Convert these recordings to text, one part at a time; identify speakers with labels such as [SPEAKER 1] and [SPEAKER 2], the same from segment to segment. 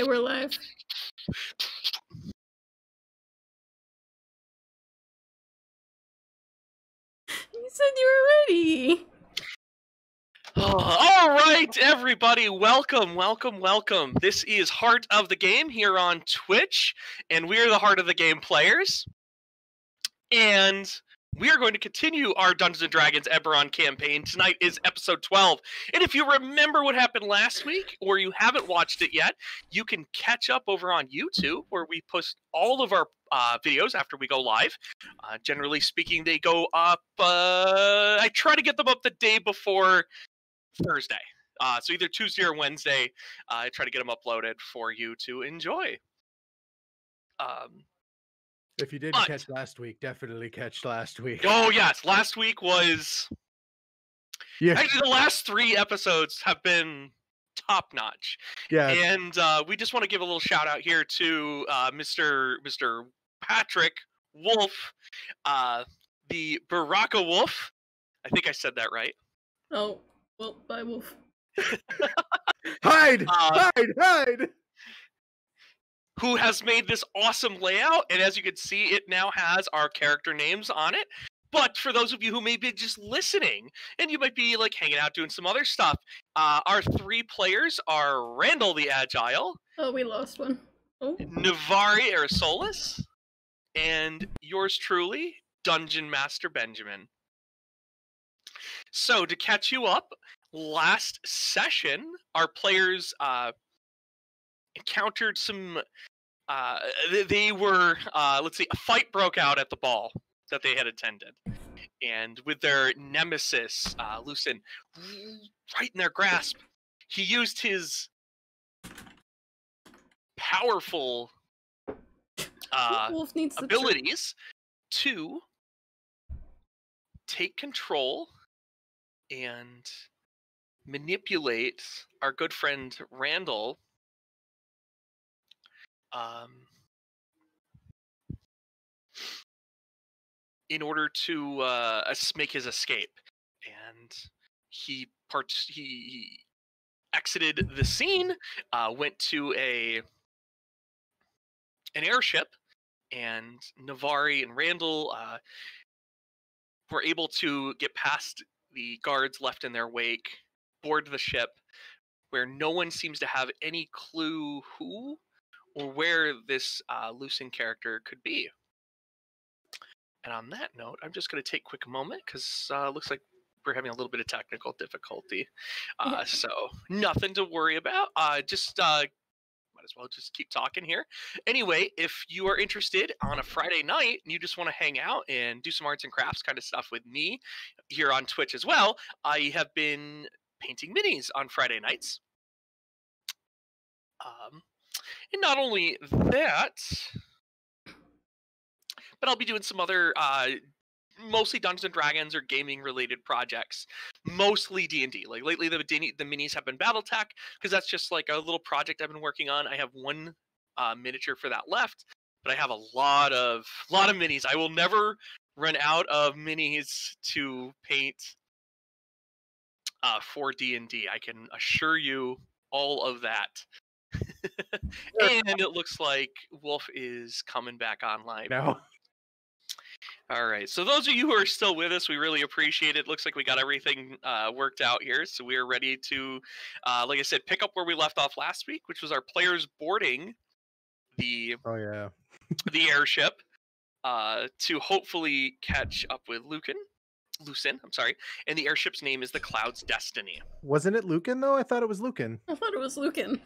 [SPEAKER 1] Okay, we're live. You said you were ready.
[SPEAKER 2] All right, everybody, welcome. This is Heart of the Game here on Twitch, and we are the Heart of the Game players. And we are going to continue our Dungeons & Dragons Eberron campaign. Tonight is episode 12. And if you remember what happened last week, or you haven't watched it yet, you can catch up over on YouTube, where we post all of our videos after we go live. Generally speaking, they go up, I try to get them up the day before Thursday. So either Tuesday or Wednesday, I try to get them uploaded for you to enjoy.
[SPEAKER 3] If you didn't catch last week, definitely catch last week.
[SPEAKER 2] Oh, yes. Last week was...
[SPEAKER 3] Yeah.
[SPEAKER 2] Actually, the last 3 episodes have been top-notch.
[SPEAKER 3] Yeah.
[SPEAKER 2] And we just want to give a little shout-out here to Mr. Patrick Wolf, the Baraka Wolf. I think I said that right.
[SPEAKER 1] Oh, well, bye, Wolf.
[SPEAKER 3] Hide! Hide!
[SPEAKER 2] Who has made this awesome layout, and as you can see, it now has our character names on it. But for those of you who may be just listening, and you might be like hanging out doing some other stuff, our 3 players are Randall the Agile.
[SPEAKER 1] Oh, we lost one. Oh.
[SPEAKER 2] Navari Arisolis, and yours truly, Dungeon Master Benjamin. So to catch you up, last session, our players encountered some... they were, let's see, a fight broke out at the ball that they had attended. And with their nemesis, Lucin, right in their grasp, he used his powerful
[SPEAKER 1] Wolf needs
[SPEAKER 2] abilities to take control and manipulate our good friend Randall in order to make his escape. And he exited the scene, went to an airship, and Navari and Randall were able to get past the guards left in their wake, board the ship, where no one seems to have any clue who or where this Lucin character could be. And on that note, I'm just going to take a quick moment, because it looks like we're having a little bit of technical difficulty. So nothing to worry about. Might as well just keep talking here. Anyway, if you are interested on a Friday night and you just want to hang out and do some arts and crafts kind of stuff with me here on Twitch as well, I have been painting minis on Friday nights. And not only that, but I'll be doing some other, mostly Dungeons & Dragons or gaming-related projects. Mostly D&D. Like, lately, the minis have been Battletech, because that's just, like, a little project I've been working on. I have 1 miniature for that left, but I have a lot of minis. I will never run out of minis to paint for D&D. I can assure you all of that. And it looks like Wolf is coming back online.
[SPEAKER 3] No.
[SPEAKER 2] All right. So those of you who are still with us, we really appreciate it. Looks like we got everything worked out here. So we are ready to, like I said, pick up where we left off last week, which was our players boarding the airship to hopefully catch up with Lucin, I'm sorry. And the airship's name is the Cloud's Destiny.
[SPEAKER 3] Wasn't it Lucan, though? I thought it was Lucan.
[SPEAKER 1] I thought it was Lucan.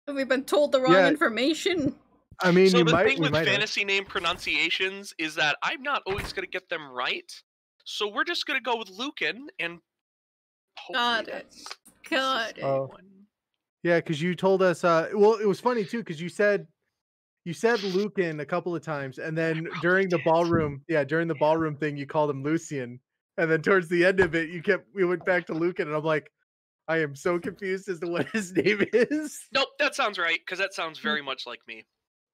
[SPEAKER 1] Have we been told the wrong information?
[SPEAKER 3] I mean,
[SPEAKER 2] so the thing with fantasy name pronunciations is that I'm not always going to get them right. So we're just going to go with Lucan and
[SPEAKER 1] Got it.
[SPEAKER 3] Yeah, because you told us, well, it was funny too, because you said Lucan a couple of times, and then during the ballroom thing, you called him Lucian. And then towards the end of it, we went back to Lucan, and I'm like, I am so confused as to what his name is.
[SPEAKER 2] Nope, that sounds right, because that sounds very much like me.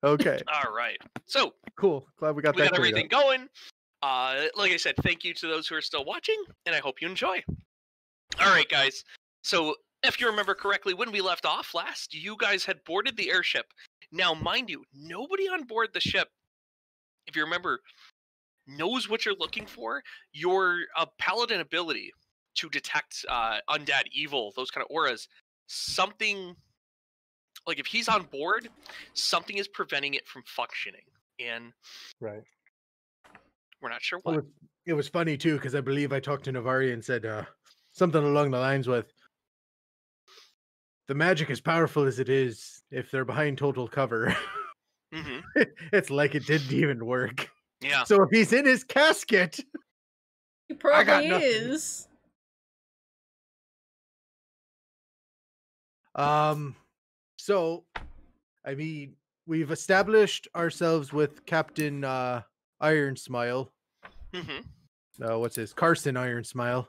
[SPEAKER 3] Okay.
[SPEAKER 2] All right. So
[SPEAKER 3] cool. Glad we got
[SPEAKER 2] everything going. Like I said, thank you to those who are still watching, and I hope you enjoy. All right, guys. So If you remember correctly, when we left off last, you guys had boarded the airship. Now, mind you, nobody on board the ship, if you remember, knows what you're looking for. Your paladin ability to detect undead, evil, those kind of auras, something, like if he's on board, something is preventing it from functioning. And
[SPEAKER 3] Right.
[SPEAKER 2] we're not sure what.
[SPEAKER 3] It was funny too, because I believe I talked to Navari and said something along the lines with, the magic as powerful as it is, if they're behind total cover,
[SPEAKER 2] Mm-hmm.
[SPEAKER 3] it's like it didn't even work.
[SPEAKER 2] Yeah.
[SPEAKER 3] So if he's in his casket,
[SPEAKER 1] He
[SPEAKER 3] I got
[SPEAKER 1] probably
[SPEAKER 3] nothing.
[SPEAKER 1] is.
[SPEAKER 3] So I mean, we've established ourselves with Captain Iron Smile.
[SPEAKER 2] Mm-hmm.
[SPEAKER 3] What's his Carson Iron Smile.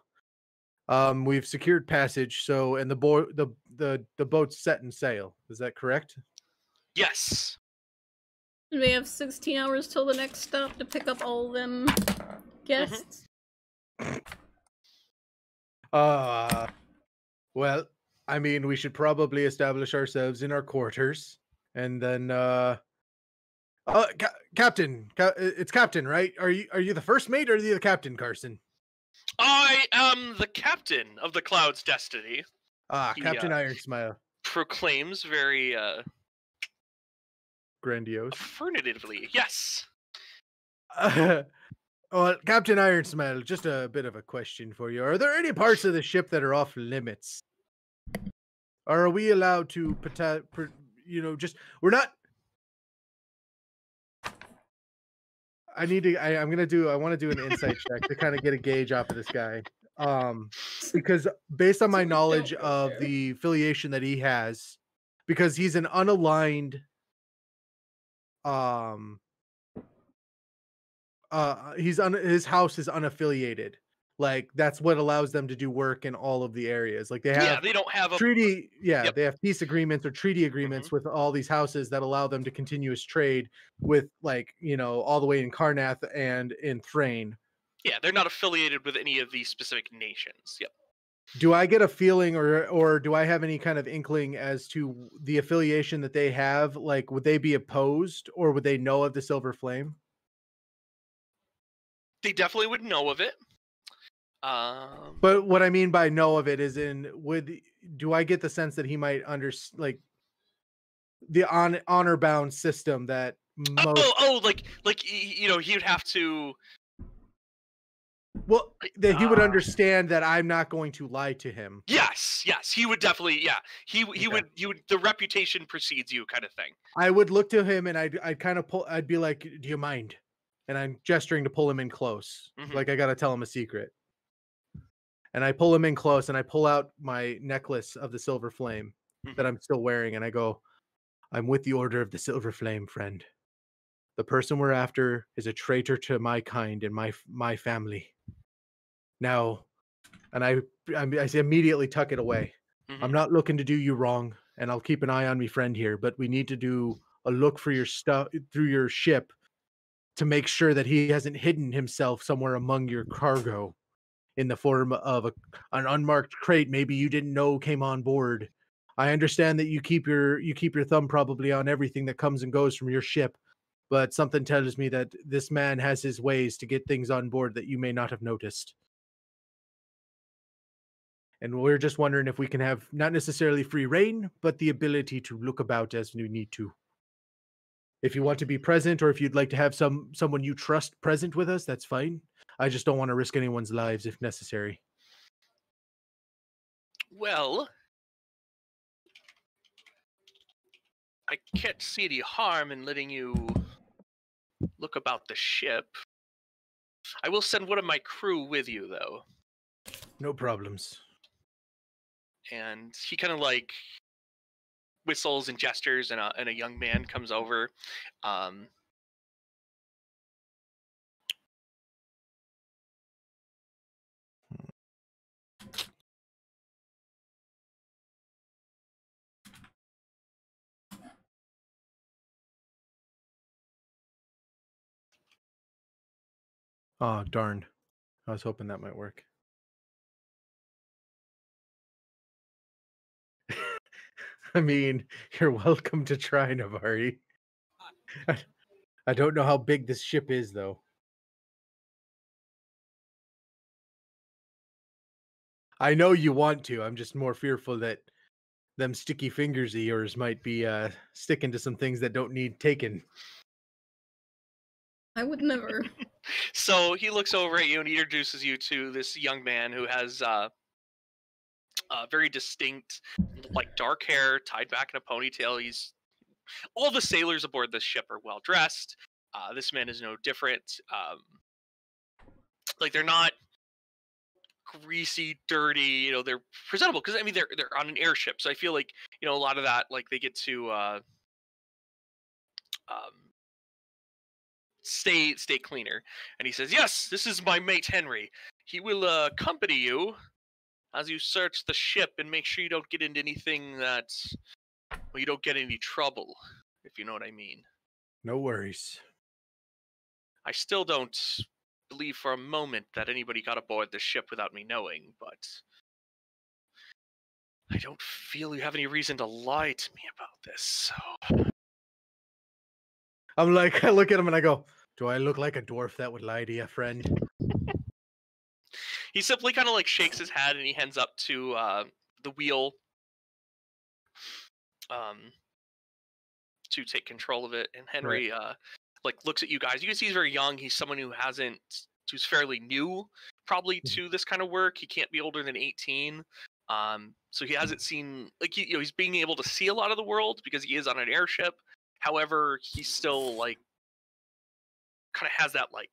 [SPEAKER 3] We've secured passage, so and the boat's set and sail. Is that correct?
[SPEAKER 2] Yes.
[SPEAKER 1] We have 16 hours till the next stop to pick up all them guests.
[SPEAKER 3] Well, I mean, we should probably establish ourselves in our quarters, and then Captain, it's Captain, right? Are you the first mate or are you the captain, Carson?
[SPEAKER 2] I am the captain of the Cloud's destiny.
[SPEAKER 3] Captain Iron Smile
[SPEAKER 2] proclaims very
[SPEAKER 3] grandiose,
[SPEAKER 2] affirmatively. Yes.
[SPEAKER 3] Well, Captain Iron Smile, just a bit of a question for you. Are there any parts of the ship that are off limits? Or are we allowed to, we're not. I want to do an insight check to kind of get a gauge off of this guy. Because based on my knowledge of the affiliation that he has, because he's an unaligned, his house is unaffiliated. Like that's what allows them to do work in all of the areas. Like they have
[SPEAKER 2] they don't have a
[SPEAKER 3] treaty. Yeah,
[SPEAKER 2] Yep.
[SPEAKER 3] they have peace agreements or treaty agreements with all these houses that allow them to continuous trade with, like, all the way in Karnath and in Thrain.
[SPEAKER 2] Yeah, they're not affiliated with any of these specific nations. Yep.
[SPEAKER 3] Do I get a feeling, or do I have any kind of inkling as to the affiliation that they have? Like, would they be opposed, or would they know of the Silver Flame?
[SPEAKER 2] They definitely would know of it.
[SPEAKER 3] But what I mean by know of it is do I get the sense that he might like the honor bound system that
[SPEAKER 2] he'd have to.
[SPEAKER 3] Well, that he would understand that I'm not going to lie to him.
[SPEAKER 2] Yes, he would definitely. Yeah, he would. The reputation precedes you, kind of thing.
[SPEAKER 3] I would look to him and I'd kind of pull. I'd be like, "Do you mind?" And I'm gesturing to pull him in close, like I got to tell him a secret. And I pull him in close, and I pull out my necklace of the Silver Flame that I'm still wearing, and I go, "I'm with the Order of the Silver Flame, friend. The person we're after is a traitor to my kind and my family. Now," and I immediately tuck it away. "I'm not looking to do you wrong, and I'll keep an eye on me friend here, but we need to do a look for your stuff through your ship to make sure that he hasn't hidden himself somewhere among your cargo in the form of an unmarked crate maybe you didn't know came on board. I understand that you keep your thumb probably on everything that comes and goes from your ship, but something tells me that this man has his ways to get things on board that you may not have noticed. And we're just wondering if we can have not necessarily free reign, but the ability to look about as we need to. If you want to be present, or if you'd like to have someone you trust present with us, that's fine. I just don't want to risk anyone's lives if necessary."
[SPEAKER 2] Well, I can't see any harm in letting you look about the ship. I will send one of my crew with you, though.
[SPEAKER 3] No problems.
[SPEAKER 2] And he kind of like whistles and gestures, and a young man comes over.
[SPEAKER 3] Oh, darn. I was hoping that might work. I mean, you're welcome to try, Navari. I don't know how big this ship is, though. I know you want to. I'm just more fearful that them sticky fingers of yours might be sticking to some things that don't need taken.
[SPEAKER 1] I would never.
[SPEAKER 2] So he looks over at you and he introduces you to this young man who has very distinct, like dark hair tied back in a ponytail. All the sailors aboard this ship are well dressed. This man is no different. Like they're not greasy, dirty. They're presentable because I mean they're on an airship. So I feel like a lot of that like they get to stay cleaner. And he says, "Yes, this is my mate Henry. He will accompany you as you search the ship and make sure you don't get into anything you don't get any trouble, if you know what I mean."
[SPEAKER 3] No worries.
[SPEAKER 2] I still don't believe for a moment that anybody got aboard the ship without me knowing, but I don't feel you have any reason to lie to me about this, so...
[SPEAKER 3] I'm like, I look at him and I go, do I look like a dwarf that would lie to you, friend?
[SPEAKER 2] He simply kind of like shakes his head and he hands up to the wheel to take control of it. And Henry like looks at you guys. You can see he's very young. He's someone who's fairly new probably to this kind of work. He can't be older than 18. So he hasn't seen like he's being able to see a lot of the world because he is on an airship. However, he's still like kind of has that like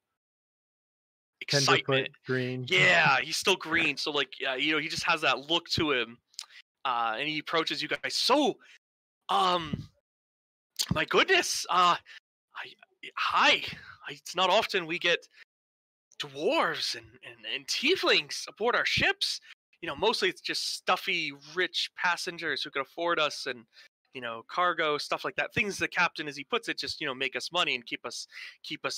[SPEAKER 2] excitement.
[SPEAKER 3] Green.
[SPEAKER 2] Yeah, he's still green. So like he just has that look to him. And he approaches you guys. So, my goodness, hi. It's not often we get dwarves and tieflings aboard our ships. Mostly it's just stuffy, rich passengers who can afford us and cargo, stuff like that. Things the captain, as he puts it, just make us money and keep us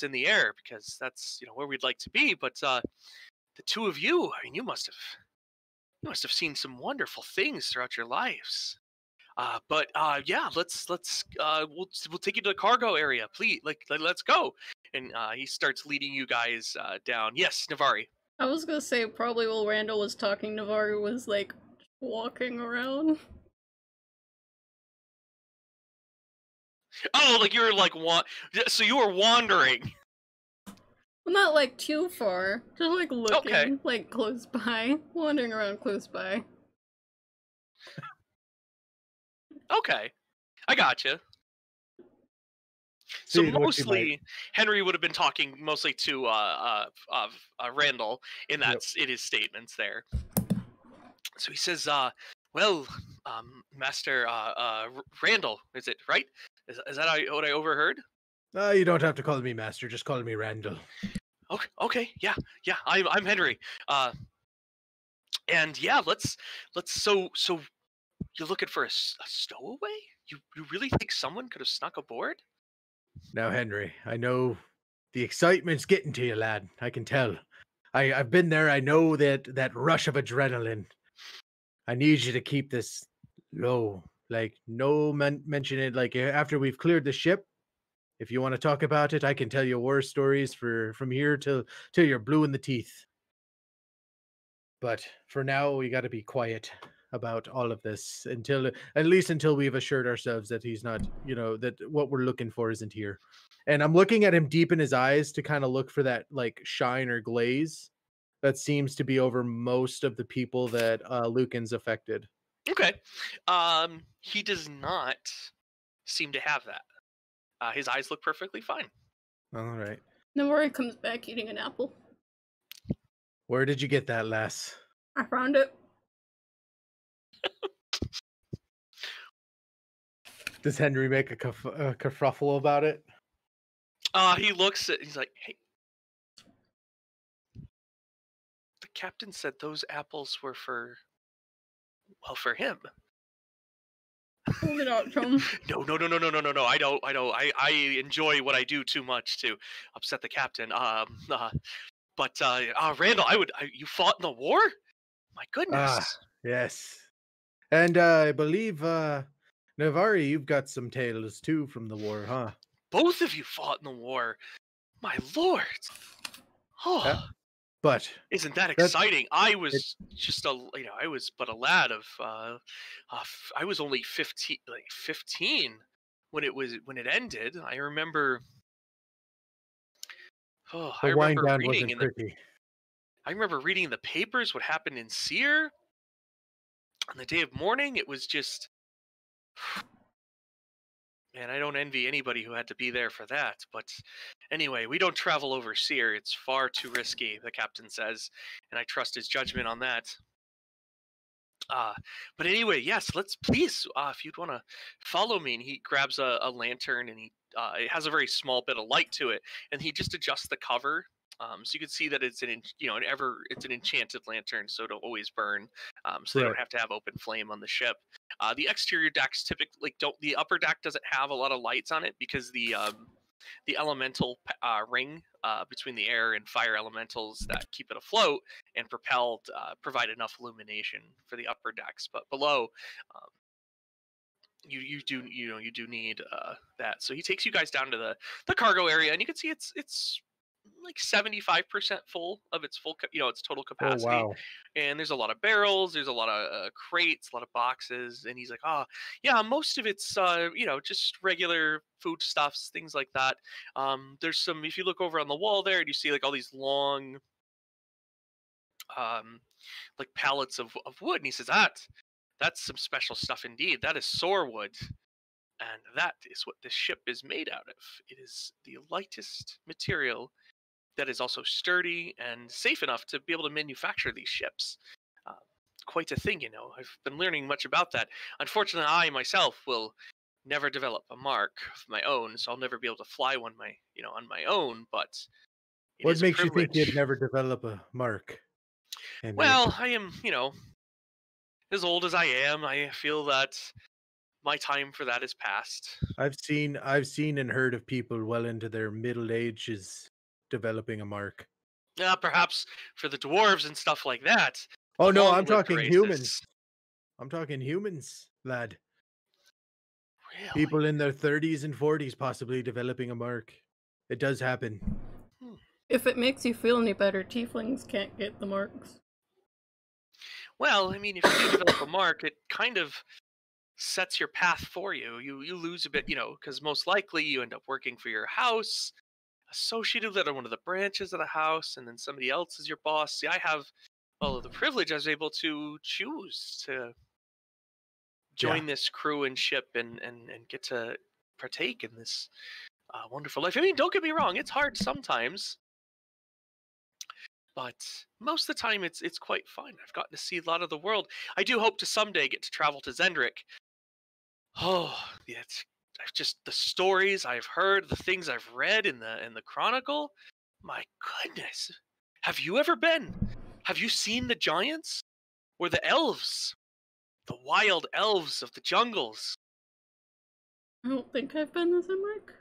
[SPEAKER 2] in the air because that's where we'd like to be. But the two of you, I mean, you must have seen some wonderful things throughout your lives. But yeah, let's we'll take you to the cargo area, please. Let's go. And he starts leading you guys down. Yes, Navari.
[SPEAKER 1] I was gonna say probably while Randall was talking, Navari was like walking around.
[SPEAKER 2] Oh, like you were like so you were wandering.
[SPEAKER 1] Well, not like too far, just like looking, like close by, wandering around close by.
[SPEAKER 2] Okay, I gotcha. So mostly, Henry would have been talking mostly to Randall in his statements there. So he says, "Well, Master Randall, is it right? Is that what I overheard?"
[SPEAKER 3] You don't have to call me Master. Just call me Randall.
[SPEAKER 2] Okay, yeah. I'm Henry. And yeah, let's. So you're looking for a stowaway? You really think someone could have snuck aboard?
[SPEAKER 3] Now, Henry, I know the excitement's getting to you, lad. I can tell. I've been there. I know that rush of adrenaline. I need you to keep this low. Like, no mention it. Like, after we've cleared the ship, if you want to talk about it, I can tell you war stories from here till you're blue in the teeth. But for now, we got to be quiet about all of this at least until we've assured ourselves that he's not, that what we're looking for isn't here. And I'm looking at him deep in his eyes to kind of look for that like shine or glaze that seems to be over most of the people that Lucan's affected.
[SPEAKER 2] Okay. He does not seem to have that. His eyes look perfectly fine.
[SPEAKER 3] All right.
[SPEAKER 1] Navari comes back eating an apple.
[SPEAKER 3] Where did you get that, lass?
[SPEAKER 1] I found it.
[SPEAKER 3] Does Henry make a kerfuffle about it?
[SPEAKER 2] He looks at. He's like, "Hey, the captain said those apples were for him."
[SPEAKER 1] Hold it out, Tom.
[SPEAKER 2] No. I don't. I enjoy what I do too much to upset the captain. But Randall, you fought in the war? My goodness.
[SPEAKER 3] Yes. And I believe Navari, you've got some tales too from the war, huh?
[SPEAKER 2] Both of you fought in the war. My lord.
[SPEAKER 3] Yeah,
[SPEAKER 2] Oh,
[SPEAKER 3] but
[SPEAKER 2] isn't that
[SPEAKER 3] that
[SPEAKER 2] exciting? I
[SPEAKER 3] it,
[SPEAKER 2] was just I was but a lad of, I was only 15 when it ended. I
[SPEAKER 3] the wind
[SPEAKER 2] remember
[SPEAKER 3] down
[SPEAKER 2] reading
[SPEAKER 3] wasn't pretty.
[SPEAKER 2] in the papers what happened in Seir on the day of mourning. It was just, man, I don't envy anybody who had to be there for that. But anyway, we don't travel over Seir. It's far too risky, the captain says, and I trust his judgment on that. Uh, but anyway, yes, let's please, if you'd want to follow me. And he grabs a lantern, and it has a very small bit of light to it, and he just adjusts the cover. So you can see that it's it's an enchanted lantern, so it'll always burn. So they
[SPEAKER 3] Right.
[SPEAKER 2] don't have to have open flame on the ship. The exterior decks typically don't. The upper deck doesn't have a lot of lights on it because the elemental ring between the air and fire elementals that keep it afloat and propelled provide enough illumination for the upper decks. But below, um, you do need that. So he takes you guys down to the cargo area, and you can see it's like 75% full of its its total
[SPEAKER 3] Oh
[SPEAKER 2] capacity.
[SPEAKER 3] wow.
[SPEAKER 2] And there's a lot of barrels, there's a lot of crates, a lot of boxes. And he's like, oh yeah, most of it's just regular foodstuffs, things like that. There's some, if you look over on the wall there, you see like all these long um like pallets of wood. And he says, that's some special stuff indeed. That is soar wood, and that is what this ship is made out of. It is the lightest material that is also sturdy and safe enough to be able to manufacture these ships. Uh, Quite a thing, you know. I've been learning much about that. Unfortunately, I myself will never develop a mark of my own, so I'll never be able to fly one on my own. But it
[SPEAKER 3] What
[SPEAKER 2] is a
[SPEAKER 3] makes you think you'd
[SPEAKER 2] privilege.
[SPEAKER 3] never develop a mark, Henry?
[SPEAKER 2] Well, I am, as old as I am. I feel that my time for that is past.
[SPEAKER 3] I've seen and heard of people well into their middle ages developing a mark.
[SPEAKER 2] Perhaps for the dwarves and stuff like that,
[SPEAKER 3] Oh
[SPEAKER 2] the
[SPEAKER 3] no, I'm
[SPEAKER 2] long-lived
[SPEAKER 3] talking humans.
[SPEAKER 2] races.
[SPEAKER 3] I'm talking humans, lad.
[SPEAKER 2] Really?
[SPEAKER 3] People in their 30s and 40s possibly developing a mark. It does happen.
[SPEAKER 2] Hmm.
[SPEAKER 1] If it makes you feel any better, tieflings can't get the marks.
[SPEAKER 2] Well, I mean, if you do develop a mark, it kind of sets your path for you. You lose a bit, because most likely you end up working for your house, associated with one of the branches of the house, and then somebody else is your boss. See, I have all of the privilege. I was able to choose to
[SPEAKER 3] Yeah.
[SPEAKER 2] join this crew and ship and get to partake in this wonderful life. I mean, don't get me wrong; it's hard sometimes, but most of the time it's quite fun. I've gotten to see a lot of the world. I do hope to someday get to travel to Zendrick. Oh, yeah, it's just the stories I've heard, the things I've read in the Chronicle. My goodness, have you ever been? Have you seen the giants or the elves, the wild elves of the jungles?
[SPEAKER 1] I don't think I've been to Zenmark.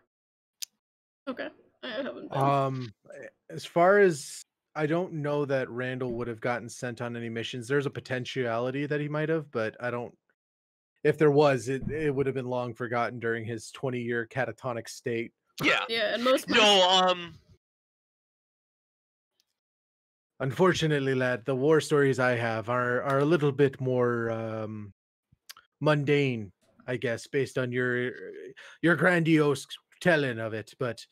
[SPEAKER 1] Okay, I haven't been.
[SPEAKER 3] As far as I don't know that Randall would have gotten sent on any missions. There's a potentiality that he might have, but I don't. If there was, it would have been long forgotten during his 20-year catatonic state.
[SPEAKER 2] Yeah.
[SPEAKER 1] Yeah, and most
[SPEAKER 2] No.
[SPEAKER 3] Unfortunately, lad, the war stories I have are a little bit more mundane, I guess, based on your grandiose telling of it. But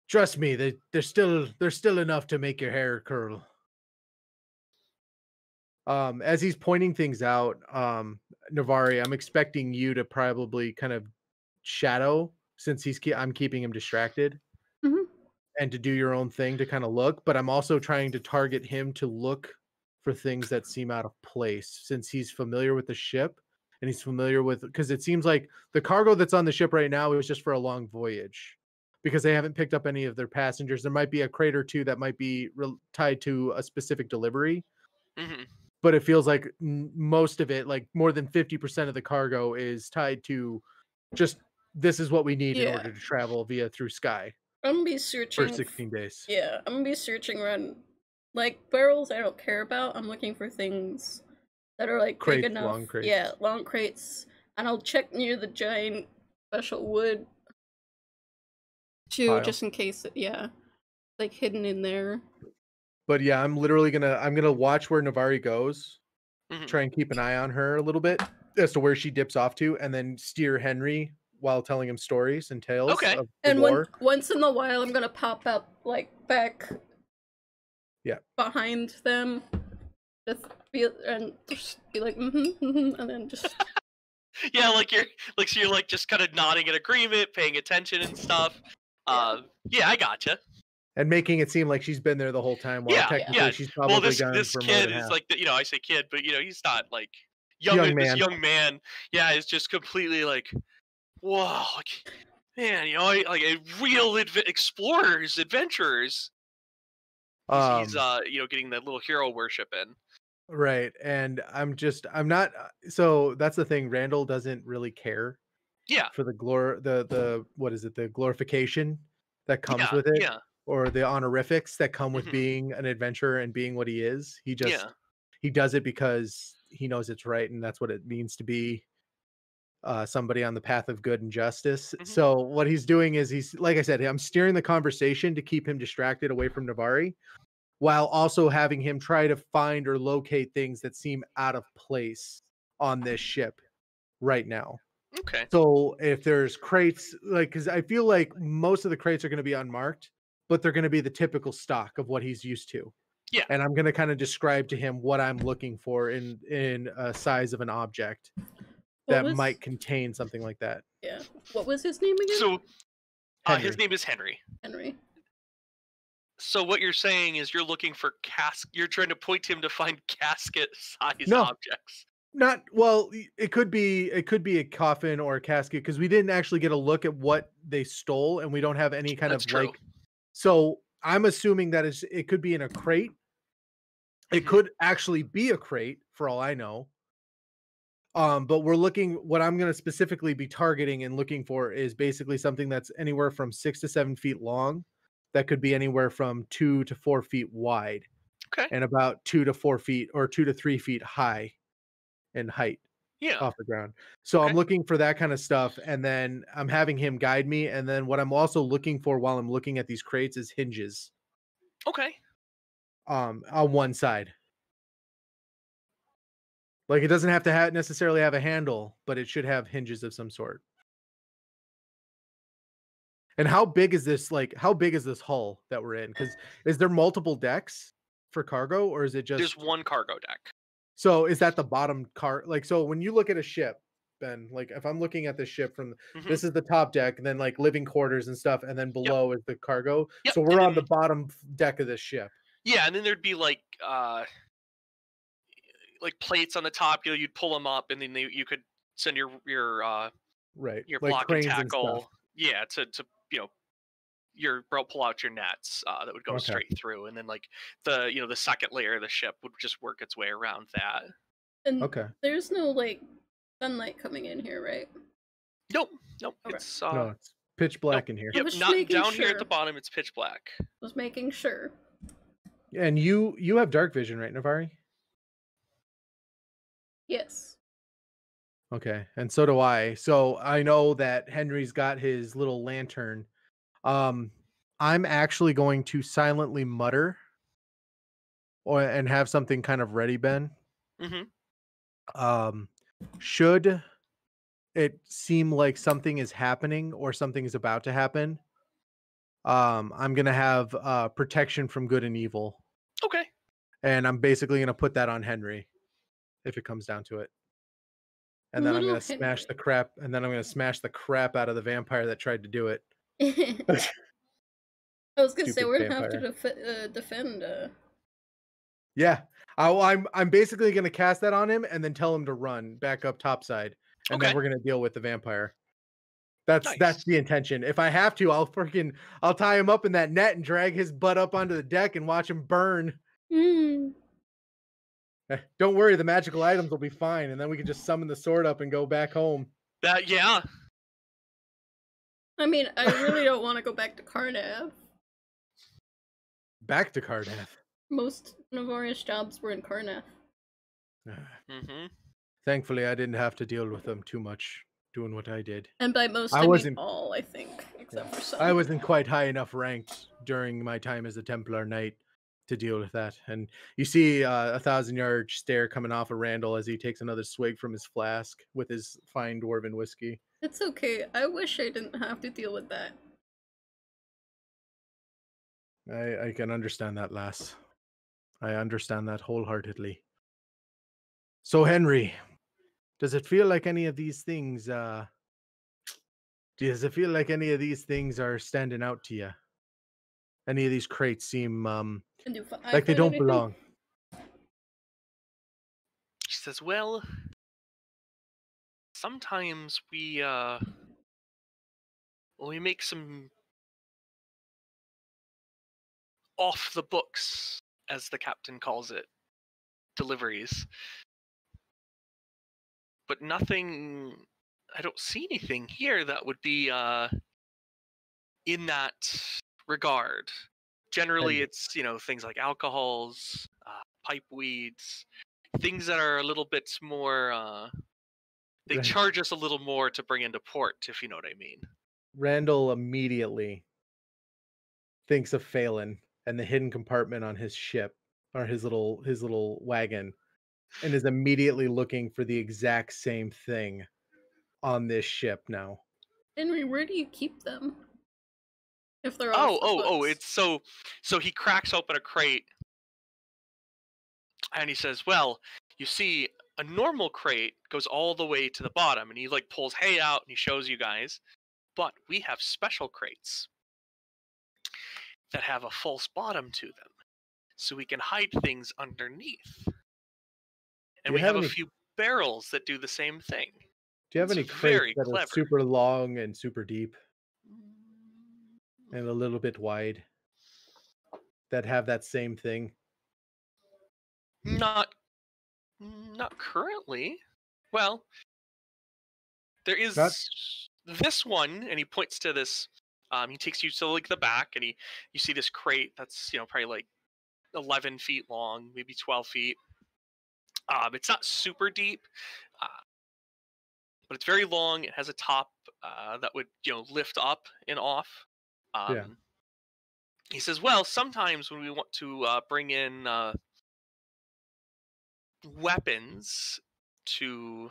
[SPEAKER 3] trust me, there's still enough to make your hair curl. As he's pointing things out, Navari, I'm expecting you to probably kind of shadow since I'm keeping him distracted
[SPEAKER 1] Mhm.
[SPEAKER 3] and to do your own thing to kind of look, but I'm also trying to target him to look for things that seem out of place since he's familiar with the ship and he's familiar with because it seems like the cargo that's on the ship right now is just for a long voyage because they haven't picked up any of their passengers. There might be a crate or two that might be tied to a specific delivery,
[SPEAKER 2] Mhm.
[SPEAKER 3] but it feels like most of it, like more than 50% of the cargo is tied to just this is what we need in
[SPEAKER 1] Yeah,
[SPEAKER 3] order to travel via through sky
[SPEAKER 1] I'm gonna be
[SPEAKER 3] for
[SPEAKER 1] searching.
[SPEAKER 3] 16 days.
[SPEAKER 1] Yeah, I'm gonna be searching around. Like barrels, I don't care about. I'm looking for things that are like big
[SPEAKER 3] Crates,
[SPEAKER 1] enough.
[SPEAKER 3] long
[SPEAKER 1] Yeah,
[SPEAKER 3] crates.
[SPEAKER 1] long crates And I'll check near the giant special wood too,
[SPEAKER 3] Pile.
[SPEAKER 1] just in case. Yeah, like hidden in there.
[SPEAKER 3] But yeah, I'm gonna watch where Navari goes, try and keep an eye on her a little bit as to where she dips off to, and then steer Henry while telling him stories and tales of the
[SPEAKER 1] And
[SPEAKER 3] war.
[SPEAKER 1] once in a while, I'm gonna pop up like back, behind them, just be like, and then just.
[SPEAKER 2] Yeah, like so you're like just kind of nodding in agreement, paying attention and stuff. Yeah, I gotcha.
[SPEAKER 3] And making it seem like she's been there the whole time, while technically she's probably gone
[SPEAKER 2] this
[SPEAKER 3] for more
[SPEAKER 2] kid
[SPEAKER 3] than
[SPEAKER 2] is
[SPEAKER 3] half.
[SPEAKER 2] like, I say kid, but he's not like young man. This young man, is just completely like, whoa, like, man, like a real explorers, adventurers. He's getting that little hero worship in.
[SPEAKER 3] Right, and I'm not. So that's the thing. Randall doesn't really care.
[SPEAKER 2] Yeah.
[SPEAKER 3] For the what is it? The glorification that comes with it, or the honorifics that come with being an adventurer and being what he is. He just he does it because he knows it's right, and that's what it means to be somebody on the path of good and justice. So what he's doing is he's, like I said, I'm steering the conversation to keep him distracted away from Navari, while also having him try to find or locate things that seem out of place on this ship right now.
[SPEAKER 2] Okay.
[SPEAKER 3] So if there's crates, like, because I feel like most of the crates are going to be unmarked, but they're going to be the typical stock of what he's used to.
[SPEAKER 2] Yeah.
[SPEAKER 3] And I'm going to kind of describe to him what I'm looking for in a size of an object that might contain something like that.
[SPEAKER 1] Yeah. What was his name again?
[SPEAKER 2] So his name is Henry.
[SPEAKER 1] Henry.
[SPEAKER 2] So what you're saying is you're looking for you're trying to point him to find casket-sized objects.
[SPEAKER 3] Not well, it could be a coffin or a casket, because we didn't actually get a look at what they stole, and we don't have any kind of like. So I'm assuming that it could be in a crate. It could actually be a crate for all I know. But what I'm going to specifically be targeting and looking for is basically something that's anywhere from 6 to 7 feet long, that could be anywhere from 2 to 4 feet wide, and about 2 to 4 feet or 2 to 3 feet high in height off the ground. So I'm looking for that kind of stuff, and then I'm having him guide me. And then what I'm also looking for while I'm looking at these crates is hinges.
[SPEAKER 2] Okay.
[SPEAKER 3] On one side. Like, it doesn't have to necessarily have a handle, but it should have hinges of some sort. And how big is this hull that we're in? Because is there multiple decks for cargo, or is it just...
[SPEAKER 2] There's one cargo deck.
[SPEAKER 3] So is that the bottom like, so when you look at a ship, Ben, like if I'm looking at this ship from this is the top deck, and then like living quarters and stuff, and then below is the cargo. So we're on the bottom deck of this ship.
[SPEAKER 2] Yeah, and then there'd be like plates on the top. You'd pull them up, and then you could send your
[SPEAKER 3] right,
[SPEAKER 2] your
[SPEAKER 3] like
[SPEAKER 2] block and tackle. Yeah, to pull out your nets that would go straight through, and then like the second layer of the ship would just work its way around that.
[SPEAKER 1] And there's no like sunlight coming in here, right?
[SPEAKER 2] Nope.
[SPEAKER 3] No, it's pitch black in here.
[SPEAKER 2] Yep, not down here at the bottom. It's pitch black.
[SPEAKER 1] Was making sure.
[SPEAKER 3] And you have dark vision, right, Navari?
[SPEAKER 1] Yes.
[SPEAKER 3] Okay, and so do I. So I know that Henry's got his little lantern. I'm actually going to silently mutter and have something kind of ready, Ben. Should it seem like something is happening or something is about to happen, I'm gonna have protection from good and evil.
[SPEAKER 2] Okay.
[SPEAKER 3] And I'm basically gonna put that on Henry if it comes down to it. And then I'm gonna smash the crap. And then I'm gonna smash the crap out of the vampire that tried to do it.
[SPEAKER 1] I was gonna say we're gonna have to defend.
[SPEAKER 3] Yeah, I'm basically gonna cast that on him and then tell him to run back up topside, and then we're gonna deal with the vampire. That's the intention. If I have to, I'll tie him up in that net and drag his butt up onto the deck and watch him burn. Don't worry, the magical items will be fine, and then we can just summon the sword up and go back home.
[SPEAKER 2] Yeah.
[SPEAKER 1] I mean, I really don't want to go back to Carnav.
[SPEAKER 3] Back to Carnav.
[SPEAKER 1] Most Navarius jobs were in Carnav.
[SPEAKER 3] Thankfully, I didn't have to deal with them too much doing what I did.
[SPEAKER 1] And by most,
[SPEAKER 3] I
[SPEAKER 1] I mean
[SPEAKER 3] wasn't
[SPEAKER 1] all, I think,
[SPEAKER 3] yeah,
[SPEAKER 1] except for
[SPEAKER 3] I
[SPEAKER 1] some.
[SPEAKER 3] wasn't quite high enough ranked during my time as a Templar Knight to deal with that. And you see a 1,000-yard stare coming off of Randall as he takes another swig from his flask with his fine dwarven whiskey.
[SPEAKER 1] It's okay. I wish I didn't have to deal with that.
[SPEAKER 3] I can understand that, lass. I understand that wholeheartedly. So, Henry, does it feel like any of these things, does it feel like any of these things are standing out to you? Any of these crates seem,
[SPEAKER 1] And do I
[SPEAKER 3] like they
[SPEAKER 1] find
[SPEAKER 3] don't
[SPEAKER 1] anything?
[SPEAKER 3] belong.
[SPEAKER 2] She says, well, sometimes we make some off the books, as the captain calls it, deliveries. But nothing, I don't see anything here that would be in that regard. Generally,
[SPEAKER 3] Henry,
[SPEAKER 2] it's, things like alcohols, pipe weeds, things that are a little bit more, they
[SPEAKER 3] Ra-
[SPEAKER 2] charge us a little more to bring into port, if you know what I mean.
[SPEAKER 3] Randall immediately thinks of Phelan and the hidden compartment on his ship or his little wagon, and is immediately looking for the exact same thing on this ship now.
[SPEAKER 1] Henry, where do you keep them? If they're off the
[SPEAKER 2] Oh,
[SPEAKER 1] books.
[SPEAKER 2] it's so he cracks open a crate and he says, well, you see, a normal crate goes all the way to the bottom, and he like pulls hay out and he shows you guys, but we have special crates that have a false bottom to them, so we can hide things underneath.
[SPEAKER 3] Do
[SPEAKER 2] And
[SPEAKER 3] you
[SPEAKER 2] we
[SPEAKER 3] have
[SPEAKER 2] have a
[SPEAKER 3] any
[SPEAKER 2] few barrels that do the same thing.
[SPEAKER 3] do you have
[SPEAKER 2] It's
[SPEAKER 3] any crates
[SPEAKER 2] very
[SPEAKER 3] that are
[SPEAKER 2] clever.
[SPEAKER 3] super long and super deep and a little bit wide that have that same thing?
[SPEAKER 2] Not not currently. Well, there
[SPEAKER 3] Not
[SPEAKER 2] is this one, and he points to this. He takes you to like the back, and you see this crate that's probably like 11 feet long, maybe 12 feet. It's not super deep, uh, but it's very long. It has a top that would lift up and off.
[SPEAKER 3] yeah.
[SPEAKER 2] Um, he says, "Well, sometimes when we want to bring in weapons to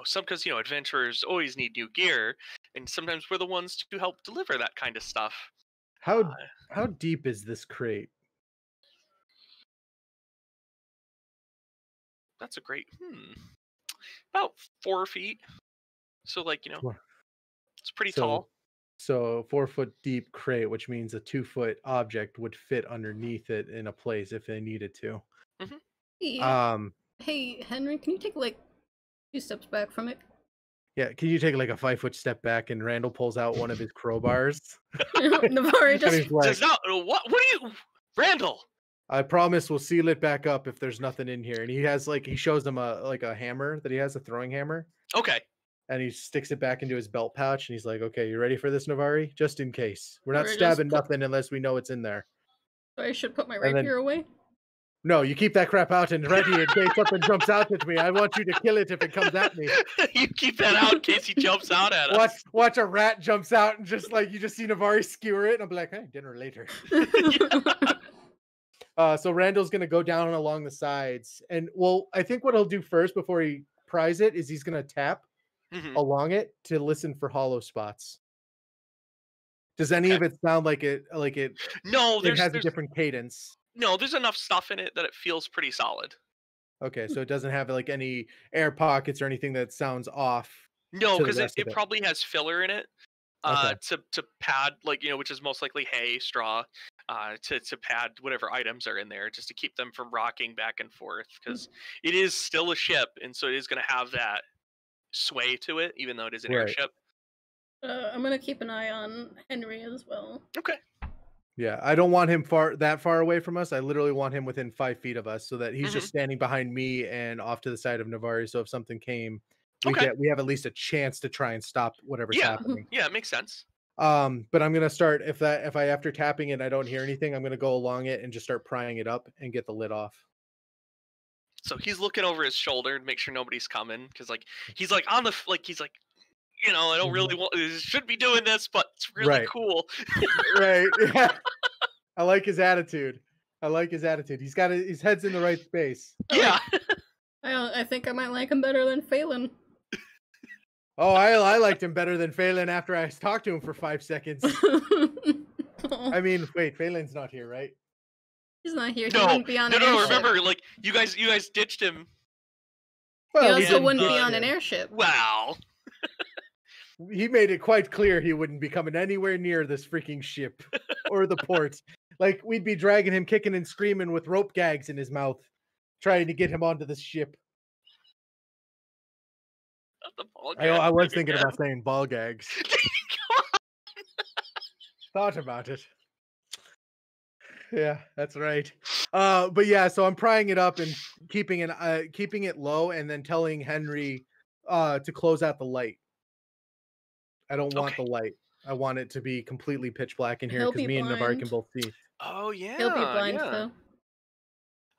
[SPEAKER 2] some because adventurers always need new gear, and sometimes we're the ones to help deliver that kind of stuff."
[SPEAKER 3] How
[SPEAKER 2] uh,
[SPEAKER 3] how deep is this crate?
[SPEAKER 2] that's a great about 4 feet, so like
[SPEAKER 3] Sure.
[SPEAKER 2] it's pretty
[SPEAKER 3] So
[SPEAKER 2] tall.
[SPEAKER 3] so 4 foot deep crate, which means a 2 foot object would fit underneath it in a place if they needed to.
[SPEAKER 2] Hmm.
[SPEAKER 1] Hey,
[SPEAKER 3] Um,
[SPEAKER 1] hey, Henry, can you take like 2 steps back from it?
[SPEAKER 3] yeah, can you take like a 5 foot step back and Randall pulls out one of his crowbars
[SPEAKER 1] Navari
[SPEAKER 3] and
[SPEAKER 1] just
[SPEAKER 3] he's like,
[SPEAKER 2] Does not what are you, Randall?
[SPEAKER 3] I promise we'll seal it back up if there's nothing in here. And he has like he shows them a hammer that he has, a throwing hammer,
[SPEAKER 2] Okay.
[SPEAKER 3] and he sticks it back into his belt pouch and he's like, okay, you ready for this, Navari? Just in case. We're not
[SPEAKER 1] or just
[SPEAKER 3] stabbing
[SPEAKER 1] put.
[SPEAKER 3] nothing unless we know it's in there.
[SPEAKER 1] So I should put my
[SPEAKER 3] And then
[SPEAKER 1] rapier away.
[SPEAKER 3] no, you keep that crap out and ready in case something jumps out at me. I want you to kill it if it comes at me.
[SPEAKER 2] You keep that out in case he jumps out at us.
[SPEAKER 3] Watch a rat jumps out and just like you just see Navari skewer it, and I'm like, hey, dinner later. So Randall's gonna go down along the sides, and well, I think what he'll do first before he pries it is he's gonna tap
[SPEAKER 2] Hmm.
[SPEAKER 3] along it to listen for hollow spots. Does any
[SPEAKER 2] Okay.
[SPEAKER 3] of it sound like it
[SPEAKER 2] No,
[SPEAKER 3] it has a
[SPEAKER 2] there's
[SPEAKER 3] different cadence?
[SPEAKER 2] no, there's enough stuff in it that it feels pretty solid.
[SPEAKER 3] Okay, so it doesn't have like any air pockets or anything that sounds off
[SPEAKER 2] No,
[SPEAKER 3] to the
[SPEAKER 2] because
[SPEAKER 3] rest of
[SPEAKER 2] it
[SPEAKER 3] it.
[SPEAKER 2] probably has filler in it.
[SPEAKER 3] Okay.
[SPEAKER 2] To pad, like which is most likely hay, straw, to pad whatever items are in there, just to keep them from rocking back and forth, because it is still a ship, and so it is going to have that sway to it, even though it is an
[SPEAKER 3] Right.
[SPEAKER 2] airship.
[SPEAKER 1] I'm gonna keep an eye on Henry as well.
[SPEAKER 2] Okay.
[SPEAKER 3] Yeah, I don't want him that far away from us. I literally want him within 5 feet of us, so that he's
[SPEAKER 2] Hmm.
[SPEAKER 3] just standing behind me and off to the side of Navari. So if something came,
[SPEAKER 2] Okay.
[SPEAKER 3] we have at least a chance to try and stop whatever's
[SPEAKER 2] Yeah.
[SPEAKER 3] happening.
[SPEAKER 2] Yeah, it makes sense.
[SPEAKER 3] But I'm gonna start if I after tapping it I don't hear anything, I'm gonna go along it and just start prying it up and get the lid off.
[SPEAKER 2] So he's looking over his shoulder to make sure nobody's coming, because like he's like on the he's like, you know, I don't really want, should be doing this, but it's really cool.
[SPEAKER 3] Right. Yeah. I like his attitude. He's got his head's in the right space.
[SPEAKER 2] Yeah.
[SPEAKER 1] I think I might like him better than Phelan.
[SPEAKER 3] Oh, I liked him better than Phelan after I talked to him for 5 seconds. I mean, wait, Phelan's not here, right?
[SPEAKER 1] He's not here.
[SPEAKER 2] No,
[SPEAKER 1] he wouldn't be on an airship.
[SPEAKER 2] Remember, like you guys ditched him.
[SPEAKER 1] Well, he also wouldn't be on an airship.
[SPEAKER 2] Wow.
[SPEAKER 3] He made it quite clear he wouldn't be coming anywhere near this freaking ship or the port. Like, we'd be dragging him kicking and screaming with rope gags in his mouth, trying to get him onto this ship. I was thinking about saying ball gags. Thought about it. Yeah, that's right. But yeah, so I'm prying it up and keeping it low, and then telling Henry to close out the light. I don't want the light. I want it to be completely pitch black in here, because me and Navarre can both see.
[SPEAKER 2] Oh yeah.
[SPEAKER 1] He'll be blind though.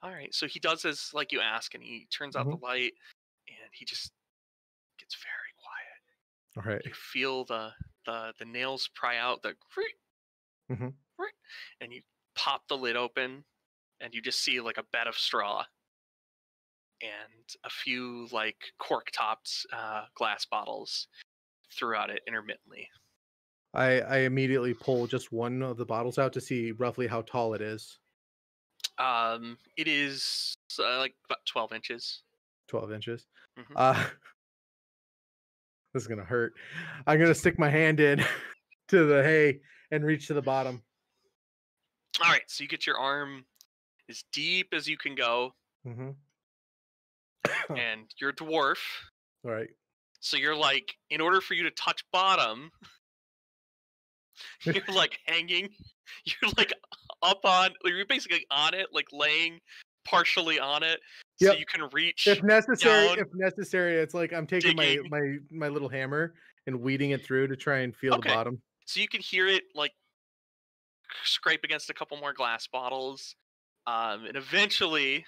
[SPEAKER 2] All right, so he does as like you ask, and he turns out the light, and he just gets very quiet.
[SPEAKER 3] All right.
[SPEAKER 2] You feel the nails pry out, and you pop the lid open, and you just see like a bed of straw and a few like cork-topped glass bottles throughout it intermittently.
[SPEAKER 3] I immediately pull just one of the bottles out to see roughly how tall it is.
[SPEAKER 2] It is like about 12 inches.
[SPEAKER 3] 12 inches. This is gonna hurt. I'm gonna stick my hand in to the hay and reach to the bottom.
[SPEAKER 2] All right, so you get your arm as deep as you can go, and you're a dwarf.
[SPEAKER 3] All right.
[SPEAKER 2] So you're like, in order for you to touch bottom, you're like hanging. You're like you're basically on it, like laying partially on it, so you can reach.
[SPEAKER 3] If necessary,
[SPEAKER 2] down,
[SPEAKER 3] it's like I'm taking my little hammer and weeding it through to try and feel the bottom.
[SPEAKER 2] So you can hear it like scrape against a couple more glass bottles, and eventually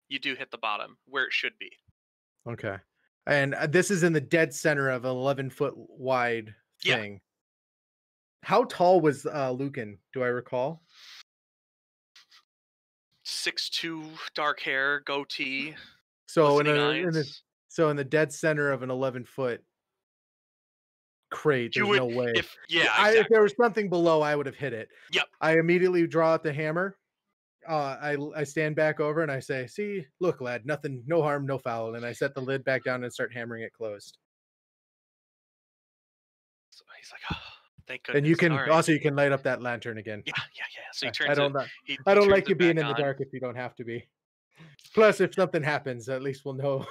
[SPEAKER 2] you do hit the bottom where it should be.
[SPEAKER 3] Okay. And this is in the dead center of an 11-foot wide thing. Yeah. How tall was Lucan? Do I recall?
[SPEAKER 2] 6'2", dark hair, goatee.
[SPEAKER 3] So in the dead center of an 11-foot crate, there's no way. If there was something below, I would have hit it.
[SPEAKER 2] Yep.
[SPEAKER 3] I immediately draw out the hammer. I stand back over and I say, "See, look, lad, nothing, no harm, no foul." And I set the lid back down and start hammering it closed.
[SPEAKER 2] So he's like, "Oh, thank goodness."
[SPEAKER 3] And you can you can light up that lantern again.
[SPEAKER 2] Yeah. So he turns.
[SPEAKER 3] I don't like you being in the dark if you don't have to be. Plus, if something happens, at least we'll know,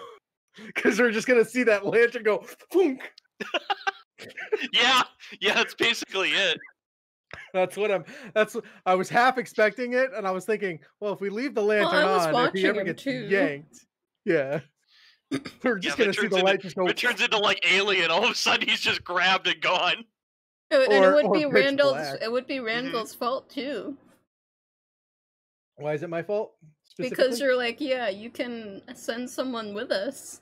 [SPEAKER 3] because we're just gonna see that lantern go, "Funk."
[SPEAKER 2] Yeah, that's basically it.
[SPEAKER 3] I was half expecting it, and I was thinking, well, if we leave the lantern on, if he ever gets yanked, we're just gonna see the light just go.
[SPEAKER 2] It turns into like Alien. All of a sudden, he's just grabbed and gone.
[SPEAKER 1] And it would be Randall's. It would be Randall's fault too.
[SPEAKER 3] Why is it my fault?
[SPEAKER 1] Because you're like, yeah, you can send someone with us.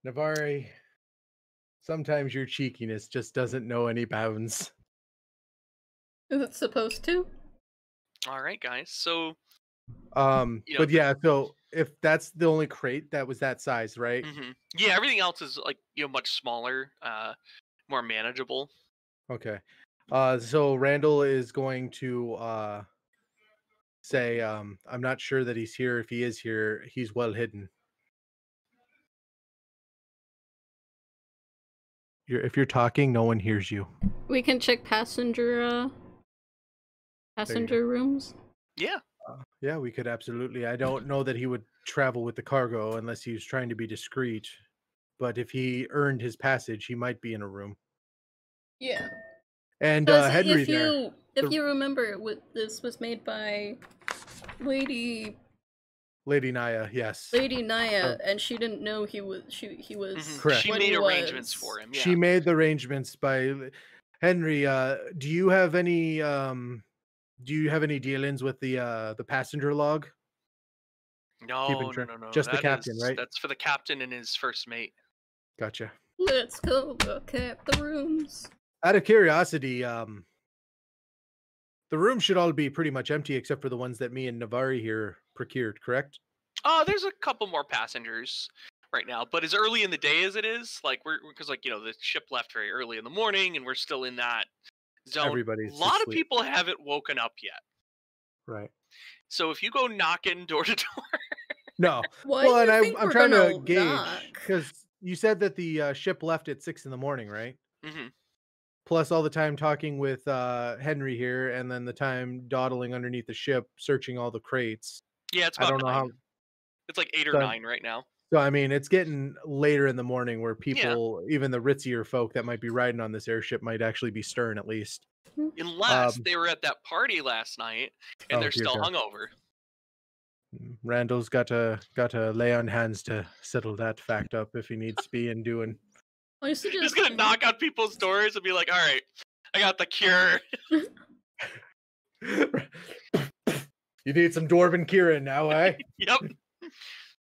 [SPEAKER 3] Navarre, sometimes your cheekiness just doesn't know any bounds.
[SPEAKER 1] Is it supposed to?
[SPEAKER 2] All right, guys. So,
[SPEAKER 3] but yeah, so if that's the only crate that was that size, right?
[SPEAKER 2] Yeah, everything else is like much smaller, more manageable.
[SPEAKER 3] Okay. So Randall is going to say, I'm not sure that he's here. If he is here, he's well hidden. If you're talking, no one hears you.
[SPEAKER 1] We can check passenger rooms.
[SPEAKER 2] Yeah.
[SPEAKER 3] Yeah, we could absolutely. I don't know that he would travel with the cargo unless he was trying to be discreet. But if he earned his passage, he might be in a room.
[SPEAKER 1] Yeah.
[SPEAKER 3] And Henry,
[SPEAKER 1] if you remember, this was made by Lady
[SPEAKER 3] Naya, yes.
[SPEAKER 1] Lady Naya, and she didn't know he was.
[SPEAKER 3] Correct.
[SPEAKER 2] She made arrangements for him. Yeah.
[SPEAKER 3] She made the arrangements by Henry. Do you have any Do you have any dealings with the passenger log?
[SPEAKER 2] No, no, no, no.
[SPEAKER 3] Just the captain, right?
[SPEAKER 2] That's for the captain and his first mate.
[SPEAKER 3] Gotcha.
[SPEAKER 1] Let's go look at the rooms.
[SPEAKER 3] Out of curiosity, the room should all be pretty much empty except for the ones that me and Navari here procured, correct?
[SPEAKER 2] There's a couple more passengers right now, but as early in the day as it is, like because like the ship left very early in the morning, and we're still in that zone.
[SPEAKER 3] Everybody's
[SPEAKER 2] a lot of
[SPEAKER 3] asleep.
[SPEAKER 2] people haven't woken up yet.
[SPEAKER 3] Right.
[SPEAKER 2] So if you go knocking door to door,
[SPEAKER 3] no.
[SPEAKER 1] Why
[SPEAKER 3] Well,
[SPEAKER 1] do
[SPEAKER 3] and
[SPEAKER 1] you think
[SPEAKER 3] I'm
[SPEAKER 1] we're
[SPEAKER 3] trying to
[SPEAKER 1] gonna
[SPEAKER 3] gauge
[SPEAKER 1] knock?
[SPEAKER 3] because you said that the ship left at 6 in the morning, right?
[SPEAKER 2] mm-hmm.
[SPEAKER 3] Plus all the time talking with Henry here, and then the time dawdling underneath the ship, searching all the crates.
[SPEAKER 2] Yeah, it's
[SPEAKER 3] I
[SPEAKER 2] about
[SPEAKER 3] don't know
[SPEAKER 2] 9.
[SPEAKER 3] how.
[SPEAKER 2] It's like 8 or
[SPEAKER 3] So,
[SPEAKER 2] 9 right now.
[SPEAKER 3] so I mean, it's getting later in the morning where
[SPEAKER 2] Yeah.
[SPEAKER 3] people, even the ritzier folk that might be riding on this airship, might actually be stirring at least.
[SPEAKER 2] Unless they were at that party last night and they're
[SPEAKER 3] dear
[SPEAKER 2] still
[SPEAKER 3] God.
[SPEAKER 2] hungover.
[SPEAKER 3] Randall's got to lay on hands to settle that fact up if he needs to be and doing.
[SPEAKER 1] I suggest
[SPEAKER 2] He's gonna knock on people's doors and be like, "All right, I got the cure."
[SPEAKER 3] You need some Dwarven Kieran now, eh?
[SPEAKER 2] Yep.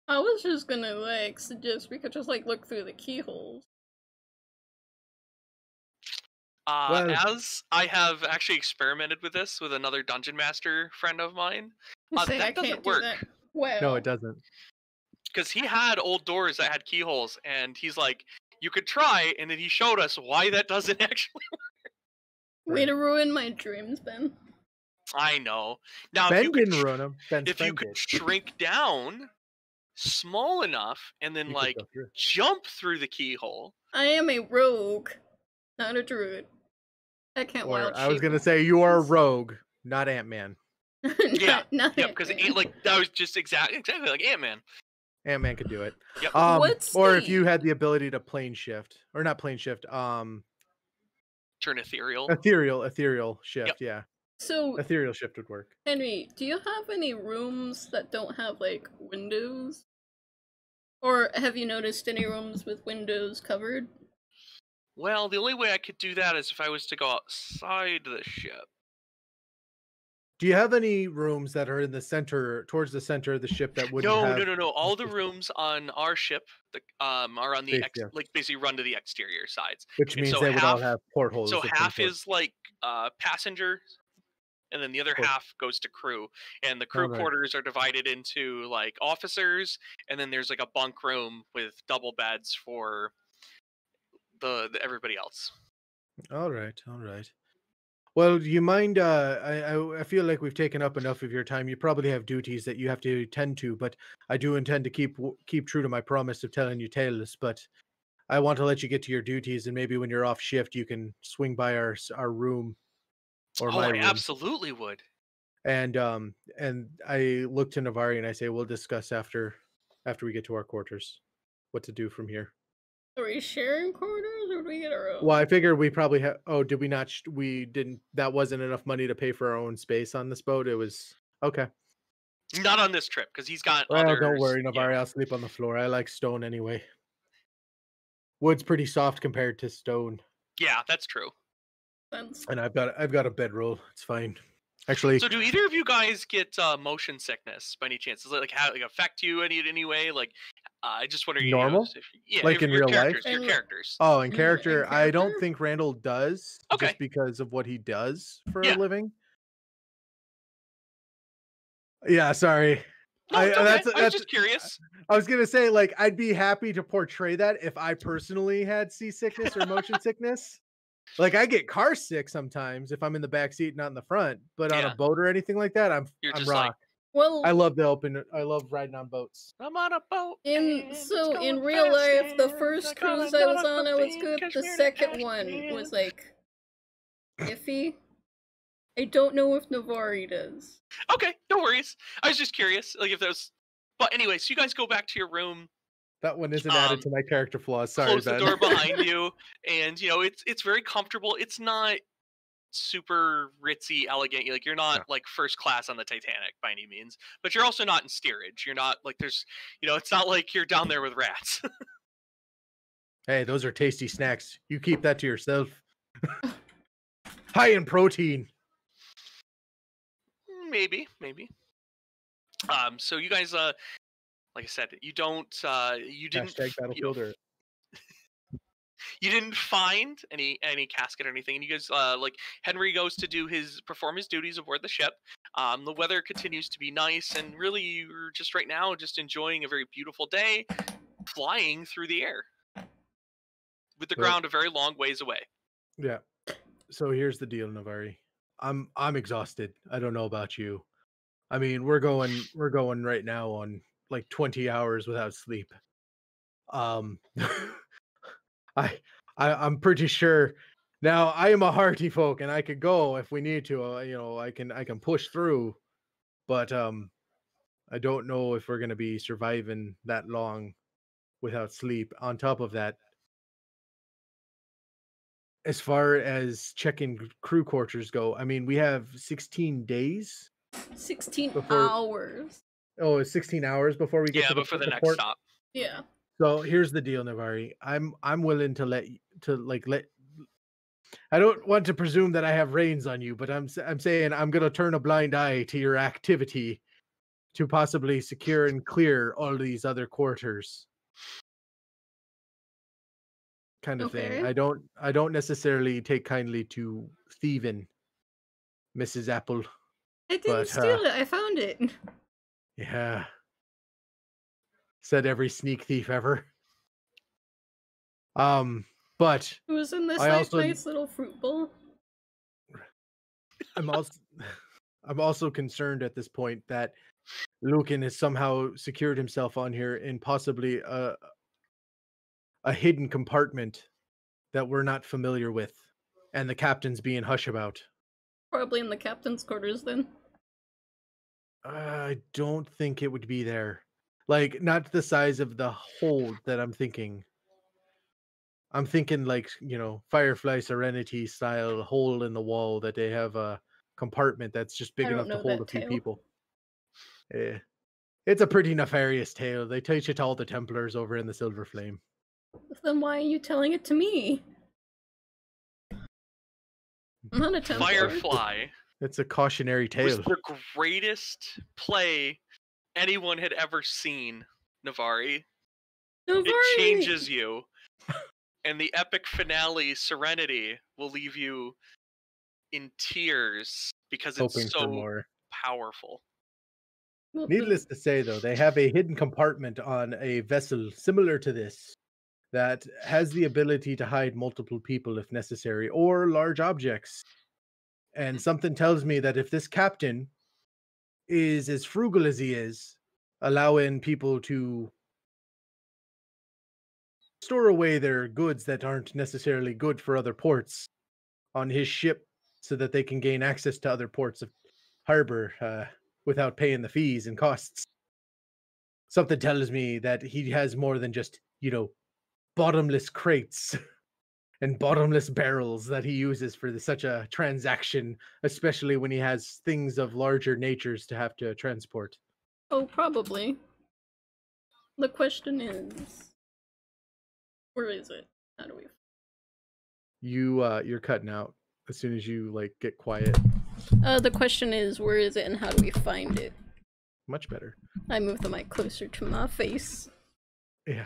[SPEAKER 1] I was just gonna suggest we could just look through the keyholes.
[SPEAKER 2] As I have actually experimented with this with another dungeon master friend of mine, that doesn't work.
[SPEAKER 1] Well,
[SPEAKER 3] no, it doesn't.
[SPEAKER 2] Because he had old doors that had keyholes, and he's like, "You could try," and then he showed us why that doesn't actually work.
[SPEAKER 1] Way to ruin my dreams, Ben.
[SPEAKER 2] I know. Now,
[SPEAKER 3] Ben didn't ruin them.
[SPEAKER 2] If you could shrink down small enough and then jump through the keyhole.
[SPEAKER 1] I am a rogue, not a druid. I can't wild shape.
[SPEAKER 3] I was gonna say you are a rogue, not Ant-Man.
[SPEAKER 2] Yeah, because that was just exactly like Ant-Man.
[SPEAKER 3] Ant-Man could do it.
[SPEAKER 2] Yep.
[SPEAKER 3] Or if you had the ability to plane shift, or not plane shift,
[SPEAKER 2] turn ethereal.
[SPEAKER 3] Ethereal shift,
[SPEAKER 2] yep.
[SPEAKER 3] Yeah.
[SPEAKER 1] So
[SPEAKER 3] ethereal shift would work.
[SPEAKER 1] Henry, do you have any rooms that don't have windows? Or have you noticed any rooms with windows covered?
[SPEAKER 2] Well, the only way I could do that is if I was to go outside the ship.
[SPEAKER 3] Do you have any rooms that are in the center, towards the center of the ship that wouldn't have...
[SPEAKER 2] No. All the rooms on our ship are on the basically run to the exterior sides.
[SPEAKER 3] Which means they would all have portholes.
[SPEAKER 2] So half is passenger, and then the other half goes to crew. And the crew quarters are divided into officers, and then there's a bunk room with double beds for the everybody else.
[SPEAKER 3] All right. Well, do you mind? I feel like we've taken up enough of your time. You probably have duties that you have to tend to, but I do intend to keep true to my promise of telling you tales. But I want to let you get to your duties, and maybe when you're off shift, you can swing by our room or my room.
[SPEAKER 2] I absolutely would.
[SPEAKER 3] And I look to Navari and I say, we'll discuss after we get to our quarters what to do from here.
[SPEAKER 1] Are we sharing quarters, or do we get our own?
[SPEAKER 3] Well, I figured we probably have... Oh, did we not? We didn't... That wasn't enough money to pay for our own space on this boat. It was... Okay.
[SPEAKER 2] Not on this trip, because he's got
[SPEAKER 3] others. Don't worry, Navari. I'll sleep on the floor. I like stone anyway. Wood's pretty soft compared to stone.
[SPEAKER 2] Yeah, that's true.
[SPEAKER 3] And I've got a bedroll. It's fine. Actually...
[SPEAKER 2] So do either of you guys get motion sickness by any chance? Does it affect you in any way? I just wonder.
[SPEAKER 3] Normal? In real life?
[SPEAKER 2] Your characters.
[SPEAKER 3] Oh, in character, I don't think Randall does.
[SPEAKER 2] Okay.
[SPEAKER 3] Just because of what he does for a living. Yeah, sorry.
[SPEAKER 2] No, I was just curious.
[SPEAKER 3] I was gonna say, I'd be happy to portray that if I personally had seasickness or motion sickness. I get car sick sometimes if I'm in the back seat, not in the front. But on a boat or anything like that, I'm rock.
[SPEAKER 1] Well,
[SPEAKER 3] I love I love riding on boats.
[SPEAKER 2] I'm on a boat.
[SPEAKER 1] In real life, the first cruise I was on, I was good. The second one was iffy. I don't know if Navari does.
[SPEAKER 2] Okay, no worries. I was just curious, if those. But anyway, so you guys go back to your room.
[SPEAKER 3] That one isn't added to my character flaws. Sorry,
[SPEAKER 2] close the door behind you, and it's very comfortable. It's not super ritzy, elegant. You're not first class on the Titanic by any means, but you're also not in steerage. You're not there's it's not like you're down there with rats.
[SPEAKER 3] Hey, those are tasty snacks. You keep that to yourself. High in protein.
[SPEAKER 2] Maybe. So you guys, like I said, you didn't,
[SPEAKER 3] Hashtag Battlefield Earth.
[SPEAKER 2] you didn't find any casket or anything, and you guys, like Henry goes to perform his duties aboard the ship. The weather continues to be nice, and really, you're just right now just enjoying a very beautiful day, flying through the air, with the ground a very long ways away.
[SPEAKER 3] Yeah. So here's the deal, Navari. I'm exhausted. I don't know about you. I mean, we're going right now on like 20 hours without sleep. I'm pretty sure now I am a hearty folk and I could go if we need to. I can push through, but I don't know if we're gonna be surviving that long without sleep. On top of that, as far as checking crew quarters go, I mean, we have 16 days.
[SPEAKER 1] 16 hours.
[SPEAKER 3] Oh, it's 16 hours before we get to
[SPEAKER 2] before the next
[SPEAKER 3] port?
[SPEAKER 2] stop.
[SPEAKER 1] Yeah.
[SPEAKER 3] So here's the deal, Navari. I'm willing to let. I don't want to presume that I have reins on you, but I'm saying I'm gonna turn a blind eye to your activity to possibly secure and clear all these other quarters. Kind of thing. I don't necessarily take kindly to thieving, Mrs. Apple.
[SPEAKER 1] I didn't steal it. I found it.
[SPEAKER 3] Yeah. Said every sneak thief ever. But
[SPEAKER 1] it was in this nice little fruit bowl.
[SPEAKER 3] I'm also concerned at this point that Lucan has somehow secured himself on here in possibly a hidden compartment that we're not familiar with, and the captain's being hush about.
[SPEAKER 1] Probably in the captain's quarters, then.
[SPEAKER 3] I don't think it would be there. Like, not the size of the hold that I'm thinking. I'm thinking like, Firefly Serenity style hole in the wall that they have a compartment that's just big enough to hold a few people. Yeah. It's a pretty nefarious tale. They teach it to all the Templars over in the Silver Flame.
[SPEAKER 1] Then why are you telling it to me? I'm not a Templar.
[SPEAKER 2] Firefly.
[SPEAKER 3] It's a cautionary tale.
[SPEAKER 2] Was the greatest play anyone had ever seen, Navari. It changes you. And the epic finale, Serenity, will leave you in tears because it's so powerful.
[SPEAKER 3] Needless to say, though, they have a hidden compartment on a vessel similar to this that has the ability to hide multiple people if necessary, or large objects. And something tells me that if this captain is as frugal as he is, allowing people to store away their goods that aren't necessarily good for other ports on his ship so that they can gain access to other ports of harbor without paying the fees and costs. Something tells me that he has more than just, bottomless crates and bottomless barrels that he uses for such a transaction, especially when he has things of larger natures to have to transport.
[SPEAKER 1] Oh, probably. The question is, where is it? How do we?
[SPEAKER 3] You're cutting out as soon as you get quiet.
[SPEAKER 1] The question is, where is it and how do we find it?
[SPEAKER 3] Much better.
[SPEAKER 1] I move the mic closer to my face.
[SPEAKER 3] Yeah.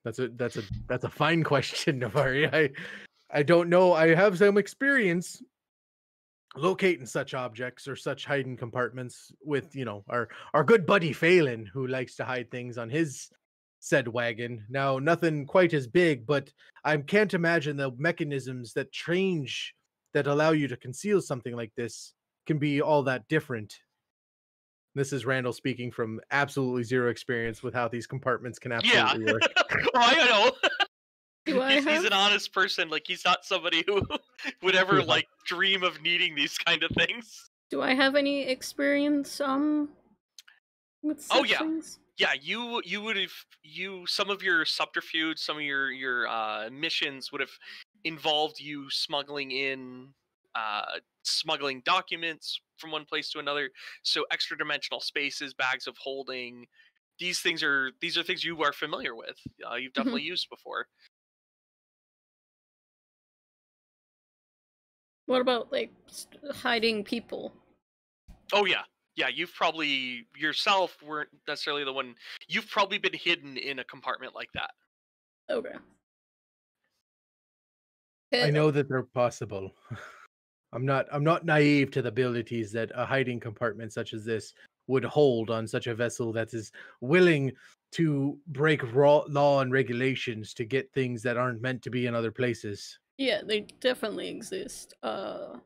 [SPEAKER 3] That's a fine question, Navari. I don't know. I have some experience locating such objects or such hiding compartments with, our good buddy Phelan, who likes to hide things on his said wagon. Now, nothing quite as big, but I can't imagine the mechanisms that change that allow you to conceal something like this can be all that different. This is Randall speaking from absolutely zero experience with how these compartments can absolutely work.
[SPEAKER 2] I know. He's an honest person. Like, he's not somebody who would ever dream of needing these kind of things.
[SPEAKER 1] Do I have any experience with such things?
[SPEAKER 2] Yeah, you would have some of your subterfuge, some of your missions would have involved you smuggling documents from one place to another. So extra dimensional spaces, bags of holding, these are things you are familiar with. You've definitely used before.
[SPEAKER 1] What about hiding people?
[SPEAKER 2] Oh yeah, yeah. You've probably yourself weren't necessarily the one. You've probably been hidden in a compartment like that.
[SPEAKER 1] Okay.
[SPEAKER 3] I know that they're possible. I'm not naive to the abilities that a hiding compartment such as this would hold on such a vessel that is willing to break law and regulations to get things that aren't meant to be in other places.
[SPEAKER 1] Yeah, they definitely exist. With
[SPEAKER 3] Oh,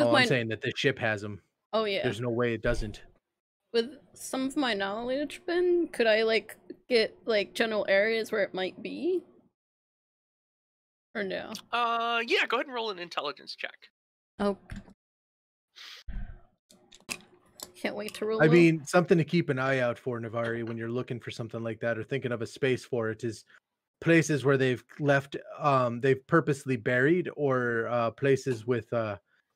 [SPEAKER 3] I'm
[SPEAKER 1] my
[SPEAKER 3] saying that this ship has them.
[SPEAKER 1] oh yeah,
[SPEAKER 3] There's no way it doesn't.
[SPEAKER 1] with some of my knowledge, Ben, could I like get like general areas where it might be, or no?
[SPEAKER 2] Yeah. Go ahead and roll an intelligence check.
[SPEAKER 1] Oh, can't wait to roll
[SPEAKER 3] I
[SPEAKER 1] low.
[SPEAKER 3] mean, something to keep an eye out for, Navari, when you're looking for something like that or thinking of a space for it is places where they've left they've purposely buried or places with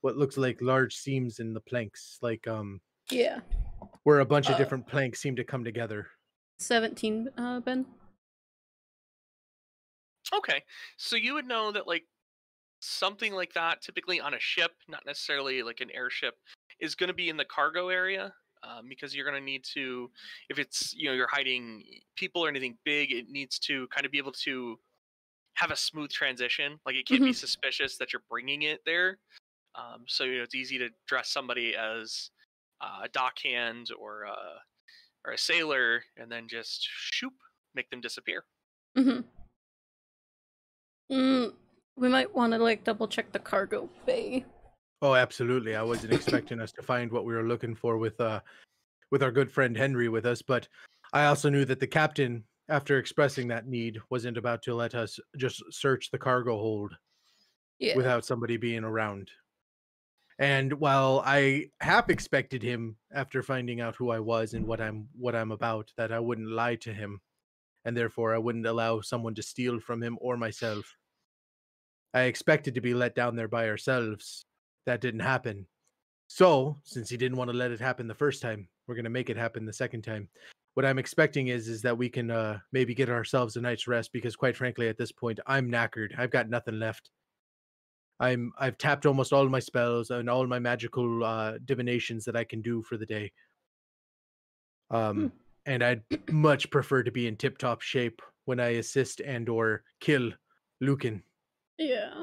[SPEAKER 3] what looks like large seams in the planks, like
[SPEAKER 1] Yeah.
[SPEAKER 3] where a bunch of
[SPEAKER 1] Uh,
[SPEAKER 3] different planks seem to come together.
[SPEAKER 1] 17, Ben.
[SPEAKER 2] Okay, so you would know that like something like that, typically on a ship, not necessarily like an airship, is going to be in the cargo area. Because you're going to need to, if it's you're hiding people or anything big, it needs to kind of be able to have a smooth transition. Like it can't be
[SPEAKER 1] Mhm.
[SPEAKER 2] suspicious that you're bringing it there. So it's easy to dress somebody as a dockhand or a sailor, and then just shoop, make them disappear.
[SPEAKER 1] Mhm. Mm, we might want to like double check the cargo bay.
[SPEAKER 3] Oh, absolutely. I wasn't expecting us to find what we were looking for with our good friend Henry with us, but I also knew that the captain, after expressing that need, wasn't about to let us just search the cargo hold
[SPEAKER 1] Yeah.
[SPEAKER 3] without somebody being around. And while I half expected him, after finding out who I was and what I'm about, that I wouldn't lie to him, and therefore I wouldn't allow someone to steal from him or myself. I expected to be let down there by ourselves. That didn't happen. So, since he didn't want to let it happen the first time, we're going to make it happen the second time. What I'm expecting is that we can maybe get ourselves a night's rest, because quite frankly at this point I'm knackered. I've got nothing left. I've tapped almost all my spells and all my magical divinations that I can do for the day.
[SPEAKER 1] Hmm.
[SPEAKER 3] Um and I'd much prefer to be in tip-top shape when I assist and or kill Lucan.
[SPEAKER 1] Yeah.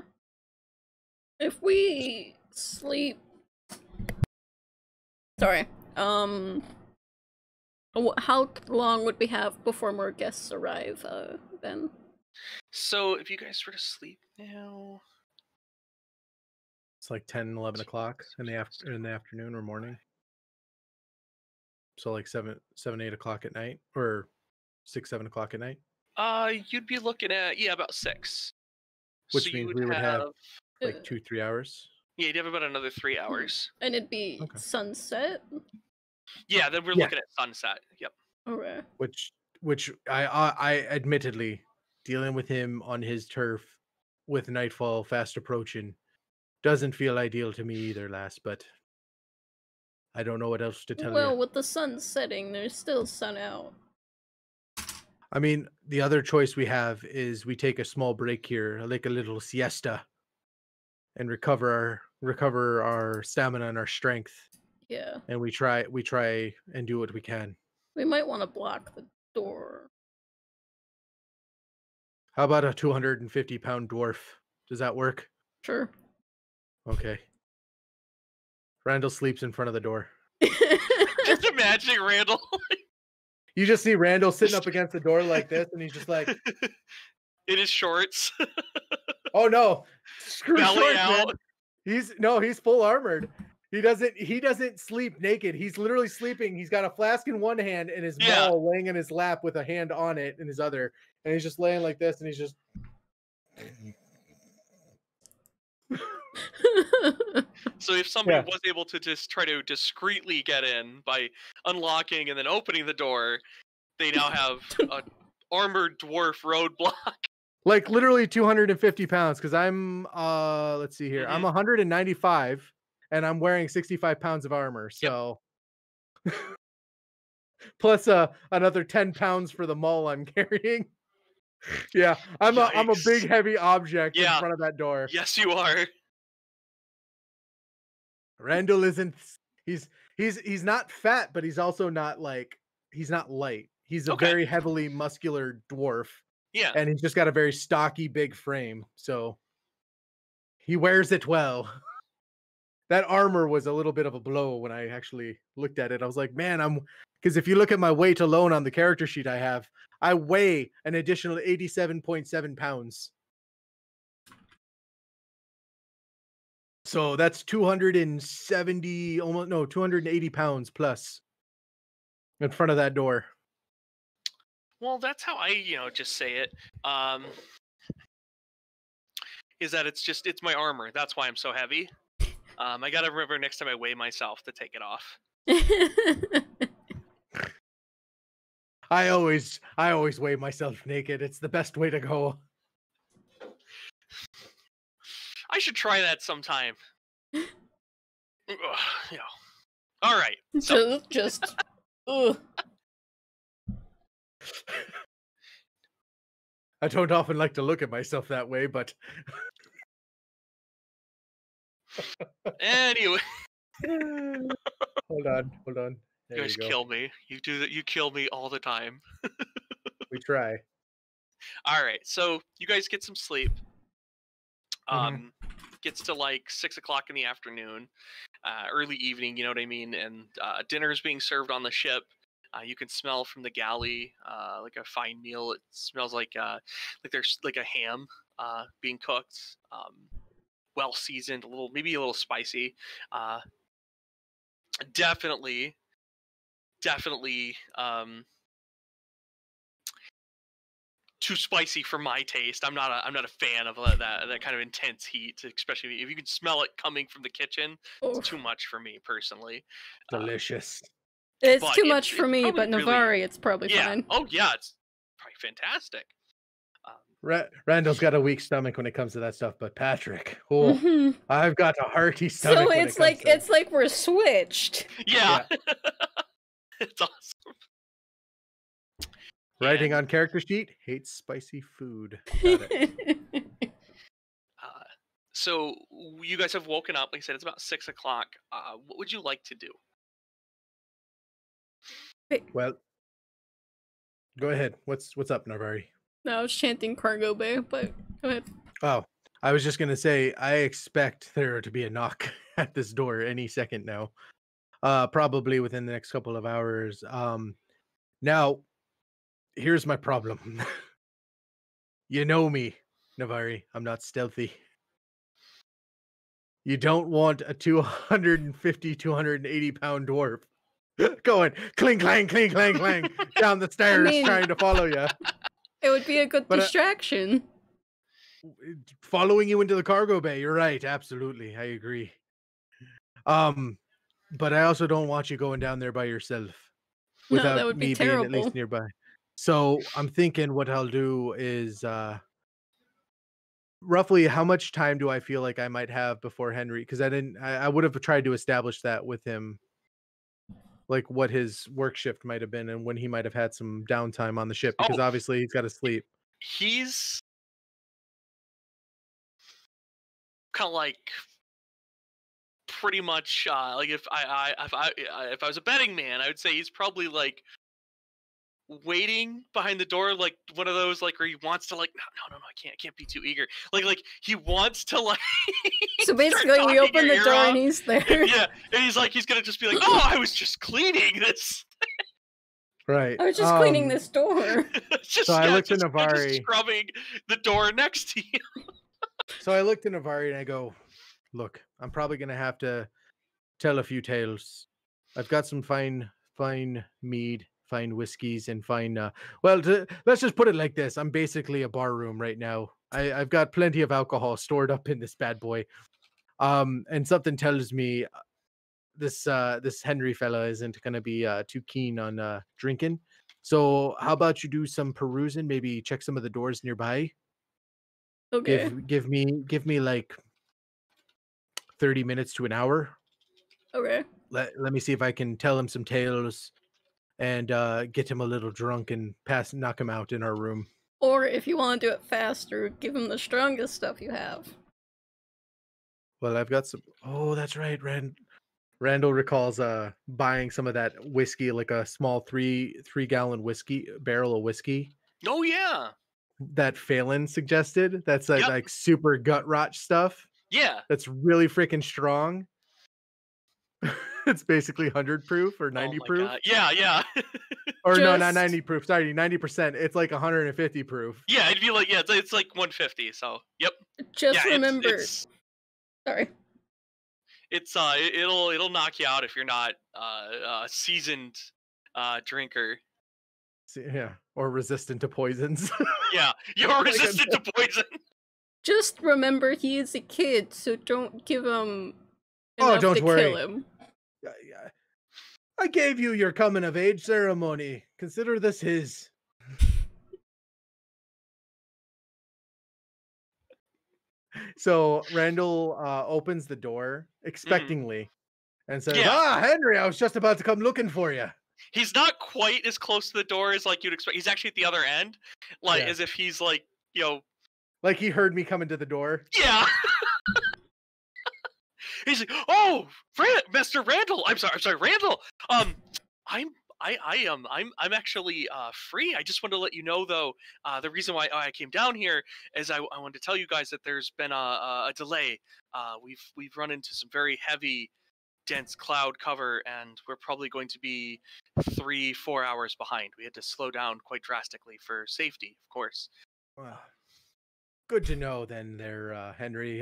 [SPEAKER 1] If we sleep, sorry. How long would we have before more guests arrive? Ben.
[SPEAKER 2] So if you guys were to sleep now,
[SPEAKER 3] It's like 10, 11 o'clock in the afternoon or morning. So like 8 o'clock at night, or 6, 7 o'clock at night,
[SPEAKER 2] you'd be looking at about 6. So
[SPEAKER 3] which
[SPEAKER 2] you
[SPEAKER 3] means
[SPEAKER 2] would
[SPEAKER 3] we would have
[SPEAKER 2] have
[SPEAKER 3] like
[SPEAKER 1] Uh,
[SPEAKER 3] 2, 3 hours.
[SPEAKER 2] you'd have about another 3 hours.
[SPEAKER 1] and it'd be
[SPEAKER 3] Okay.
[SPEAKER 1] sunset.
[SPEAKER 2] Yeah, then we're
[SPEAKER 3] Yeah.
[SPEAKER 2] looking at sunset. Yep.
[SPEAKER 1] Okay.
[SPEAKER 3] Which I admittedly, dealing with him on his turf with nightfall fast approaching doesn't feel ideal to me either, lass, but I don't know what else to tell you.
[SPEAKER 1] Well, with the sun setting, there's still sun out.
[SPEAKER 3] I mean, the other choice we have is we take a small break here, like a little siesta, and recover our stamina and our strength,
[SPEAKER 1] Yeah.
[SPEAKER 3] and we try and do what we can.
[SPEAKER 1] We might want to block the door.
[SPEAKER 3] How about a 250-pound dwarf? Does that work?
[SPEAKER 1] Sure.
[SPEAKER 3] Okay. Randall sleeps in front of the door.
[SPEAKER 2] Just imagining Randall.
[SPEAKER 3] You just see Randall sitting up against the door like this, and he's just like,
[SPEAKER 2] in his shorts,
[SPEAKER 3] "Oh no, screw
[SPEAKER 2] belly
[SPEAKER 3] shorts,
[SPEAKER 2] out.
[SPEAKER 3] man." He's full armored. He doesn't sleep naked. He's literally sleeping. He's got a flask in one hand and his
[SPEAKER 2] Yeah.
[SPEAKER 3] maul laying in his lap with a hand on it in his other, and he's just laying like this, and he's just.
[SPEAKER 2] So if somebody
[SPEAKER 3] Yeah.
[SPEAKER 2] was able to just try to discreetly get in by unlocking and then opening the door, they now have a armored dwarf roadblock.
[SPEAKER 3] Like literally 250 pounds, because I'm let's see here. I'm
[SPEAKER 2] Mhm.
[SPEAKER 3] 195 and I'm wearing 65 pounds of armor. So plus another 10 pounds for the maul I'm carrying. Yeah, I'm a
[SPEAKER 2] Yikes.
[SPEAKER 3] big heavy object in
[SPEAKER 2] Yeah.
[SPEAKER 3] front of that door.
[SPEAKER 2] Yes, you are.
[SPEAKER 3] Randall isn't he's he's not fat, but he's also not like he's not light. He's a
[SPEAKER 2] Okay.
[SPEAKER 3] very heavily muscular dwarf,
[SPEAKER 2] Yeah.
[SPEAKER 3] and he's just got a very stocky, big frame. So he wears it well. That armor was a little bit of a blow when I actually looked at it. I was like, man, because if you look at my weight alone on the character sheet I weigh an additional 87.7 pounds. So that's 270, almost, no, 280 pounds plus in front of that door.
[SPEAKER 2] Well, that's how I, just say it. Is that it's my armor. That's why I'm so heavy. I gotta remember next time I weigh myself to take it off.
[SPEAKER 3] I always weigh myself naked. It's the best way to go.
[SPEAKER 2] I should try that sometime. Yeah. All right. So.
[SPEAKER 1] Just. Ugh.
[SPEAKER 3] I don't often like to look at myself that way, but
[SPEAKER 2] anyway.
[SPEAKER 3] Hold on. There
[SPEAKER 2] you guys kill me. You do that. You kill me all the time.
[SPEAKER 3] We try.
[SPEAKER 2] All right. So you guys get some sleep. Gets to like 6 o'clock in the afternoon, early evening. You know what I mean? And dinner is being served on the ship. You can smell from the galley like a fine meal. It smells like there's like a ham being cooked, well seasoned, maybe a little spicy. Definitely too spicy for my taste. I'm not a fan of that kind of intense heat, especially if you can smell it coming from the kitchen. It's too much for me personally.
[SPEAKER 3] Delicious.
[SPEAKER 1] It's too much for me, but Navari, it's probably fine.
[SPEAKER 2] Oh yeah, it's probably fantastic.
[SPEAKER 3] Randall's got a weak stomach when it comes to that stuff, but Patrick, I've got a hearty stomach.
[SPEAKER 1] So it's like we're switched.
[SPEAKER 2] Yeah. It's awesome.
[SPEAKER 3] Writing on character sheet, hates spicy food. Got it.
[SPEAKER 2] So you guys have woken up. Like I said, it's about 6 o'clock. What would you like to do?
[SPEAKER 3] Well, go ahead. What's up, Navari?
[SPEAKER 1] No, I was chanting Cargo Bay, but go ahead.
[SPEAKER 3] Oh, I was just gonna say I expect there to be a knock at this door any second now. Probably within the next couple of hours. Now, here's my problem. You know me, Navari. I'm not stealthy. You don't want a 250, 280 pound dwarf going cling, clang, cling, clang, clang down the stairs trying to follow you.
[SPEAKER 1] It would be a good distraction.
[SPEAKER 3] Following you into the cargo bay. You're right. Absolutely. I agree. But I also don't want you going down there by yourself without
[SPEAKER 1] that would be
[SPEAKER 3] me
[SPEAKER 1] terrible.
[SPEAKER 3] being at least nearby. So I'm thinking what I'll do is roughly how much time do I feel like I might have before Henry? Because I would have tried to establish that with him, like what his work shift might have been and when he might have had some downtime on the ship, because obviously he's got to sleep.
[SPEAKER 2] He's kind of like pretty much like if I was a betting man, I would say he's probably like waiting behind the door, like one of those like where he wants to like no I can't be too eager, like he wants to like
[SPEAKER 1] so basically we open the door and he's there.
[SPEAKER 2] Yeah, and he's gonna just be like, oh, I was just cleaning this.
[SPEAKER 3] Right,
[SPEAKER 1] I was just cleaning this door.
[SPEAKER 3] So I looked at Navari,
[SPEAKER 2] just scrubbing the door next to you.
[SPEAKER 3] So I looked at Navari and I go, look, I'm probably gonna have to tell a few tales. I've got some fine mead, fine whiskeys, and fine let's just put it like this. I'm basically a bar room right now. I've got plenty of alcohol stored up in this bad boy. And something tells me this Henry fella isn't gonna be too keen on drinking. So how about you do some perusing, maybe check some of the doors nearby.
[SPEAKER 1] Okay.
[SPEAKER 3] Give me like 30 minutes to an hour.
[SPEAKER 1] Okay.
[SPEAKER 3] Let me see if I can tell him some tales and get him a little drunk and knock him out in our room.
[SPEAKER 1] Or if you want to do it faster, give him the strongest stuff you have.
[SPEAKER 3] Well, I've got some. Oh, that's right. Randall recalls buying some of that whiskey, like a small three-gallon whiskey barrel of whiskey
[SPEAKER 2] Oh yeah.
[SPEAKER 3] that Phelan suggested. That's that
[SPEAKER 2] Yep.
[SPEAKER 3] like super gut rot stuff.
[SPEAKER 2] Yeah.
[SPEAKER 3] That's really freaking strong. It's basically 100 proof or 90
[SPEAKER 2] Oh my
[SPEAKER 3] proof.
[SPEAKER 2] god. Yeah, yeah.
[SPEAKER 3] Or no, not
[SPEAKER 1] Just
[SPEAKER 3] 90 proof. Sorry, 90%. It's like 150 proof.
[SPEAKER 2] Yeah, it'd be like it's like 150. So yep.
[SPEAKER 1] just
[SPEAKER 2] Yeah,
[SPEAKER 1] remember. Sorry.
[SPEAKER 2] It'll knock you out if you're not a seasoned drinker.
[SPEAKER 3] Yeah, or resistant to poisons.
[SPEAKER 2] Yeah, you're resistant to poison.
[SPEAKER 1] Just remember he is a kid, so don't give him
[SPEAKER 3] Oh,
[SPEAKER 1] enough
[SPEAKER 3] don't
[SPEAKER 1] to
[SPEAKER 3] worry.
[SPEAKER 1] kill him.
[SPEAKER 3] Yeah. I gave you your coming of age ceremony. Consider this his. So Randall opens the door expectingly and says,
[SPEAKER 2] Yeah.
[SPEAKER 3] "Ah, Henry, I was just about to come looking for you."
[SPEAKER 2] He's not quite as close to the door as like you'd expect. He's actually at the other end, like
[SPEAKER 3] Yeah.
[SPEAKER 2] as if he's like,
[SPEAKER 3] Like he heard me coming to the door.
[SPEAKER 2] yeah. He's like, "Oh, Mr. Randall. I'm sorry, Randall. I'm actually free. I just wanted to let you know though. The reason why I came down here is I wanted to tell you guys that there's been a delay. We've run into some very heavy, dense cloud cover, and we're probably going to be 3-4 hours behind. We had to slow down quite drastically for safety, of course."
[SPEAKER 3] Well, good to know then there, Henry.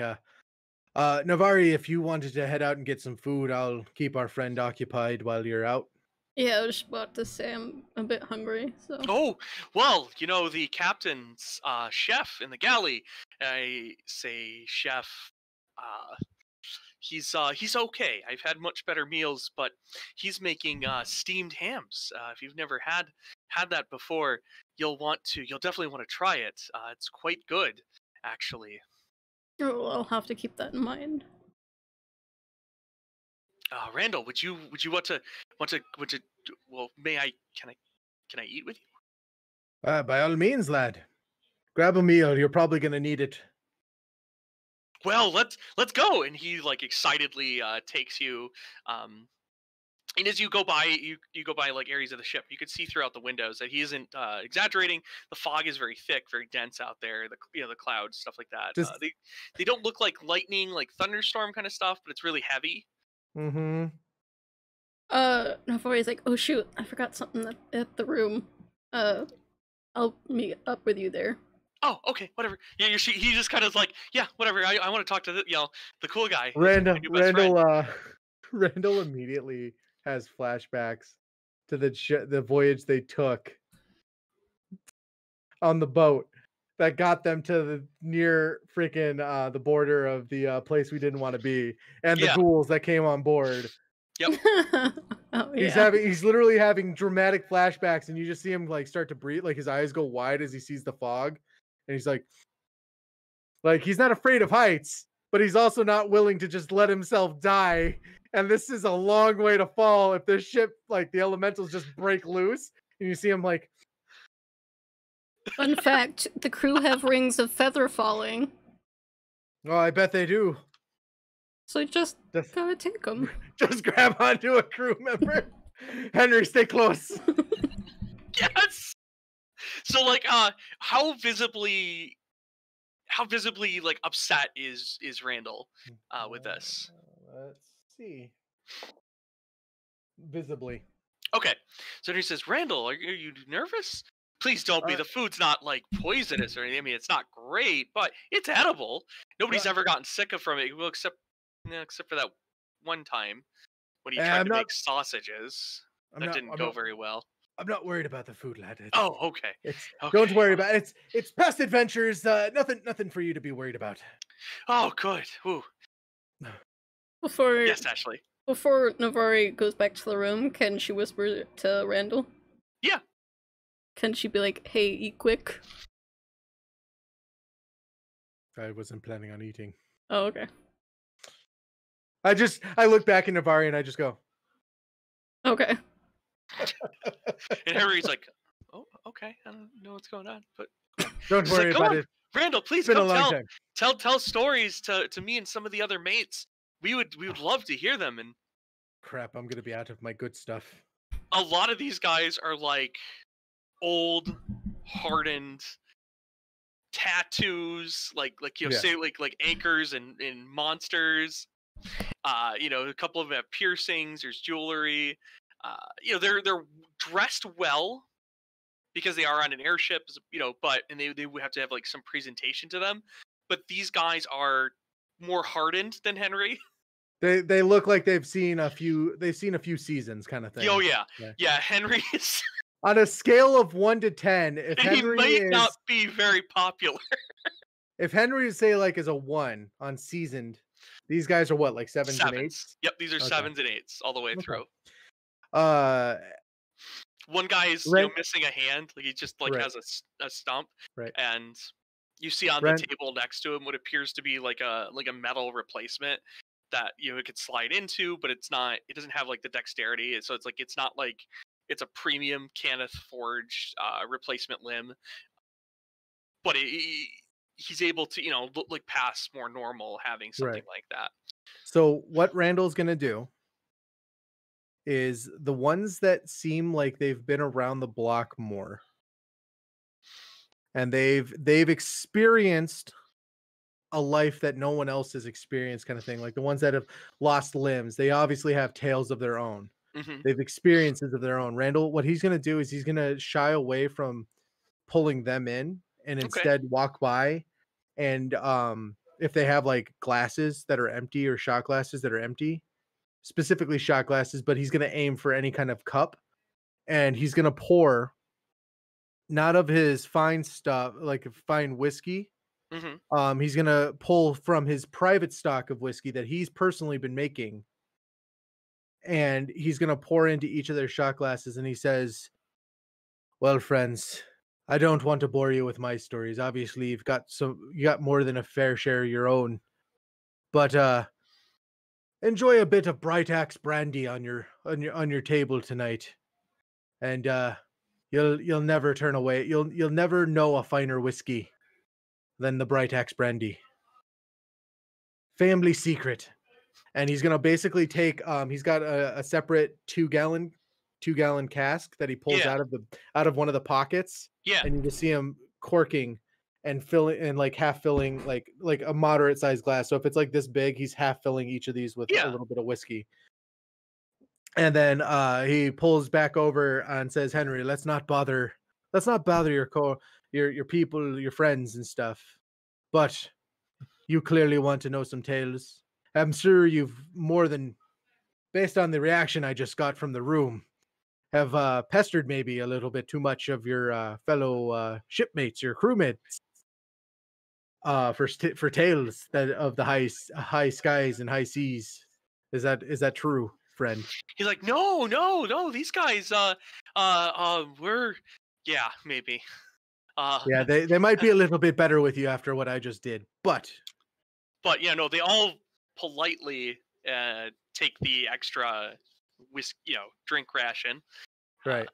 [SPEAKER 3] Navari, if you wanted to head out and get some food, I'll keep our friend occupied while you're out.
[SPEAKER 1] Yeah, I was just about to say I'm a bit hungry, so.
[SPEAKER 2] Oh, well, the captain's chef in the galley. I say chef. He's okay. I've had much better meals, but he's making steamed hams. If you've never had that before, you'll definitely want to try it. It's quite good, actually.
[SPEAKER 1] Oh, I'll have to keep that in mind.
[SPEAKER 2] Randall, would you want to? Well, can I eat with you?
[SPEAKER 3] By all means, lad. Grab a meal. You're probably gonna need it.
[SPEAKER 2] Well, let's go. And he like excitedly takes you. And as you go by, you go by like areas of the ship. You can see throughout the windows that he isn't exaggerating. The fog is very thick, very dense out there. The clouds, stuff like that.
[SPEAKER 3] Just-
[SPEAKER 2] They don't look like lightning, like thunderstorm kind of stuff, but it's really heavy.
[SPEAKER 3] Mm-hmm.
[SPEAKER 1] Navori's like, oh shoot, I forgot something at the room. I'll meet up with you there.
[SPEAKER 2] Oh, okay, whatever. Yeah, he just kind of like, yeah, whatever. I want to talk to the cool guy.
[SPEAKER 3] Randall immediately has flashbacks to the voyage they took on the boat that got them to the near freaking the border of the place we didn't want to be, and the ghouls that came on board.
[SPEAKER 2] Yep.
[SPEAKER 1] Oh, yeah.
[SPEAKER 3] He's literally having dramatic flashbacks, and you just see him like start to breathe, like his eyes go wide as he sees the fog, and he's like he's not afraid of heights, but he's also not willing to just let himself die. And this is a long way to fall if this ship, like the elementals, just break loose, and you see him like.
[SPEAKER 1] Fun fact: the crew have rings of feather falling.
[SPEAKER 3] Oh, I bet they do.
[SPEAKER 1] So just gotta take them.
[SPEAKER 3] Just grab onto a crew member. Henry, stay close.
[SPEAKER 2] Yes. So like, how visibly like upset is Randall with this?
[SPEAKER 3] Let's see. Visibly.
[SPEAKER 2] Okay. So he says, Randall, are you nervous? Please don't be. The food's not like poisonous or anything. I mean, it's not great, but it's edible. Nobody's ever gotten sick from it, well, except for that one time when he tried to make sausages. That didn't go very well.
[SPEAKER 3] I'm not worried about the food, lad.
[SPEAKER 2] Okay.
[SPEAKER 3] Don't worry about it. It's past adventures. Nothing for you to be worried about.
[SPEAKER 2] Oh, good. Ooh. Yes, Ashley.
[SPEAKER 1] Before Navari goes back to the room, can she whisper to Randall?
[SPEAKER 2] Yeah.
[SPEAKER 1] Can she be like, "Hey, eat quick"?
[SPEAKER 3] I wasn't planning on eating.
[SPEAKER 1] Oh, okay.
[SPEAKER 3] I look back at Navari and I just go,
[SPEAKER 1] okay.
[SPEAKER 2] And Harry's like, oh, okay, I don't know what's going on, but
[SPEAKER 3] don't worry about it.
[SPEAKER 2] Randall, please come tell stories to me and some of the other mates. We would love to hear them. And
[SPEAKER 3] Crap, I'm gonna be out of my good stuff.
[SPEAKER 2] A lot of these guys are like old, hardened tattoos, like say like anchors and monsters. A couple of them have piercings. There's jewelry. They're dressed well because they are on an airship. But they would have to have like some presentation to them. But these guys are more hardened than Henry.
[SPEAKER 3] They look like they've seen a few seasons, kind of thing.
[SPEAKER 2] Oh yeah. Henry is
[SPEAKER 3] on a scale of 1 to 10. If Henry
[SPEAKER 2] he might not be very popular.
[SPEAKER 3] If Henry say like is a 1 on seasoned, these guys are what, like 7s and 8s?
[SPEAKER 2] Yep, these are 7s and 8s all the way through. One guy is missing a hand, like he just like has a stump, and you see on the table next to him what appears to be like a metal replacement that it could slide into, but it doesn't have like the dexterity, so it's not like it's a premium Kenneth forged replacement limb, but he's able to look like pass more normal having something like that.
[SPEAKER 3] So what Randall's gonna do is the ones that seem like they've been around the block more and they've experienced a life that no one else has experienced, kind of thing, like the ones that have lost limbs, they obviously have tales of their own. They've experiences of their own. Randall, what he's going to do is he's going to shy away from pulling them in and instead walk by, and if they have like glasses that are empty or shot glasses that are empty, specifically shot glasses, but he's going to aim for any kind of cup, and he's going to pour not of his fine stuff, like fine whiskey. He's going to pull from his private stock of whiskey that he's personally been making, and he's going to pour into each of their shot glasses, and he says, well, friends, I don't want to bore you with my stories. Obviously, you got more than a fair share of your own, but enjoy a bit of Bright Axe brandy on your table tonight, and you'll never turn away. You'll never know a finer whiskey than the Bright Axe brandy. Family secret. And he's gonna basically take he's got a separate 2-gallon cask that he pulls out of one of the pockets. And you just see him corking and filling, and like half filling like a moderate sized glass. So if it's like this big, he's half filling each of these with a little bit of whiskey. And then he pulls back over and says, Henry, let's not bother your people, your friends and stuff. But you clearly want to know some tales. I'm sure you've more than, based on the reaction I just got from the room, have pestered maybe a little bit too much of your fellow shipmates, your crewmates, for tales that of the high skies and high seas. Is that true, friend?
[SPEAKER 2] He's like, no, these guys, we're, maybe.
[SPEAKER 3] Yeah, they might be a little bit better with you after what I just did, but
[SPEAKER 2] they all politely take the extra whiskey, drink ration,
[SPEAKER 3] right?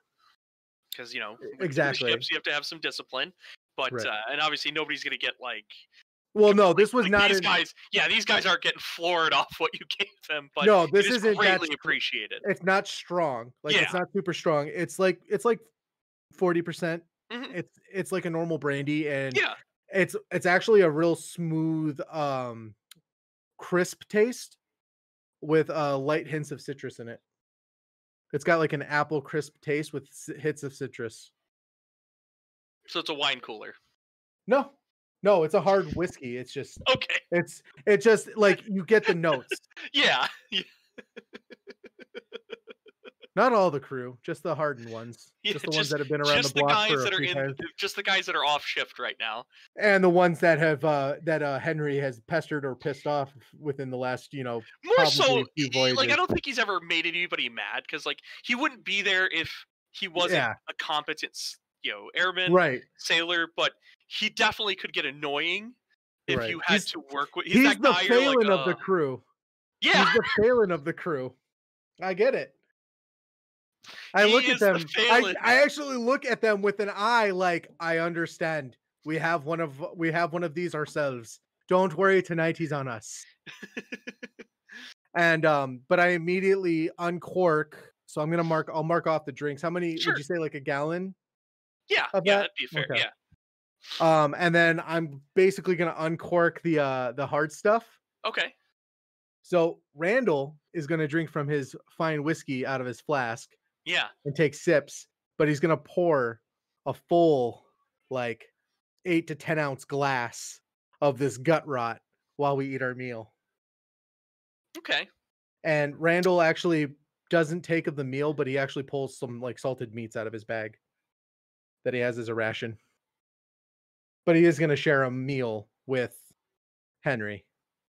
[SPEAKER 2] Because
[SPEAKER 3] exactly,
[SPEAKER 2] ships, you have to have some discipline, but and obviously nobody's gonna get like.
[SPEAKER 3] Well, no, this was not
[SPEAKER 2] these guys. Yeah, these guys aren't getting floored off what you gave them, but
[SPEAKER 3] no, this isn't
[SPEAKER 2] greatly appreciated.
[SPEAKER 3] It's not strong, it's not super strong. It's like 40%. It's like a normal brandy, and it's actually a real smooth, crisp taste with light hints of citrus in it. It's got like an apple crisp taste with hits of citrus.
[SPEAKER 2] So it's a wine cooler.
[SPEAKER 3] No, it's a hard whiskey. It's just
[SPEAKER 2] okay.
[SPEAKER 3] It's just like you get the notes.
[SPEAKER 2] yeah.
[SPEAKER 3] Not all the crew, just the hardened ones. Just the ones that have been around the block for a few times.
[SPEAKER 2] Just the guys that are off shift right now.
[SPEAKER 3] And the ones that have Henry has pestered or pissed off within the last,
[SPEAKER 2] more so, like I don't think he's ever made anybody mad, because like he wouldn't be there if he wasn't a competent airman, sailor, but he definitely could get annoying if you had to work with.
[SPEAKER 3] He's the Phelan of the crew.
[SPEAKER 2] Yeah,
[SPEAKER 3] he's the Phelan of the crew. I get it. I look at them. I actually look at them with an eye like, I understand. We have one of these ourselves. Don't worry, tonight he's on us. And but I immediately uncork. So I'll mark off the drinks. How many
[SPEAKER 2] Sure.
[SPEAKER 3] would you say, like a gallon
[SPEAKER 2] Yeah,
[SPEAKER 3] of
[SPEAKER 2] yeah,
[SPEAKER 3] that?
[SPEAKER 2] that'd be fair.
[SPEAKER 3] Okay.
[SPEAKER 2] Yeah.
[SPEAKER 3] And then I'm basically gonna uncork the hard stuff.
[SPEAKER 2] Okay.
[SPEAKER 3] So Randall is gonna drink from his fine whiskey out of his flask
[SPEAKER 2] Yeah.
[SPEAKER 3] and take sips, but he's gonna pour a full, like, 8 to 10 ounce glass of this gut rot while we eat our meal.
[SPEAKER 2] Okay.
[SPEAKER 3] And Randall actually doesn't take of the meal, but he actually pulls some, like, salted meats out of his bag that he has as a ration. But he is gonna share a meal with Henry.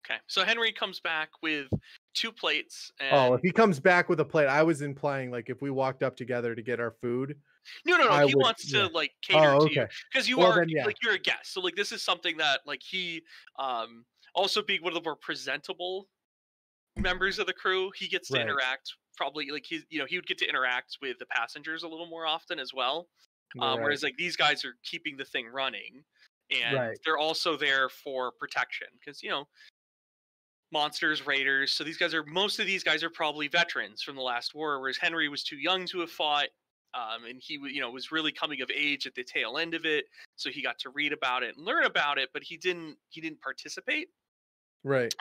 [SPEAKER 2] Okay. So Henry comes back with 2 plates,
[SPEAKER 3] Oh, if
[SPEAKER 2] and
[SPEAKER 3] he comes back with a plate, I was implying, like, if we walked up together to get our food,
[SPEAKER 2] no.
[SPEAKER 3] I
[SPEAKER 2] He
[SPEAKER 3] would,
[SPEAKER 2] wants
[SPEAKER 3] yeah.
[SPEAKER 2] to like cater
[SPEAKER 3] Oh,
[SPEAKER 2] to you
[SPEAKER 3] okay.
[SPEAKER 2] because you
[SPEAKER 3] Well,
[SPEAKER 2] are
[SPEAKER 3] then, yeah.
[SPEAKER 2] like you're a guest. So like this is something that like he also being one of the more presentable members of the crew, he gets to
[SPEAKER 3] Right.
[SPEAKER 2] interact probably like he would get to interact with the passengers a little more often as well.
[SPEAKER 3] Right.
[SPEAKER 2] Whereas like these guys are keeping the thing running, and
[SPEAKER 3] Right.
[SPEAKER 2] they're also there for protection because monsters, raiders. So most of these guys are probably veterans from the last war, whereas Henry was too young to have fought. And he was really coming of age at the tail end of it, so he got to read about it and learn about it, but he didn't participate.
[SPEAKER 3] Right.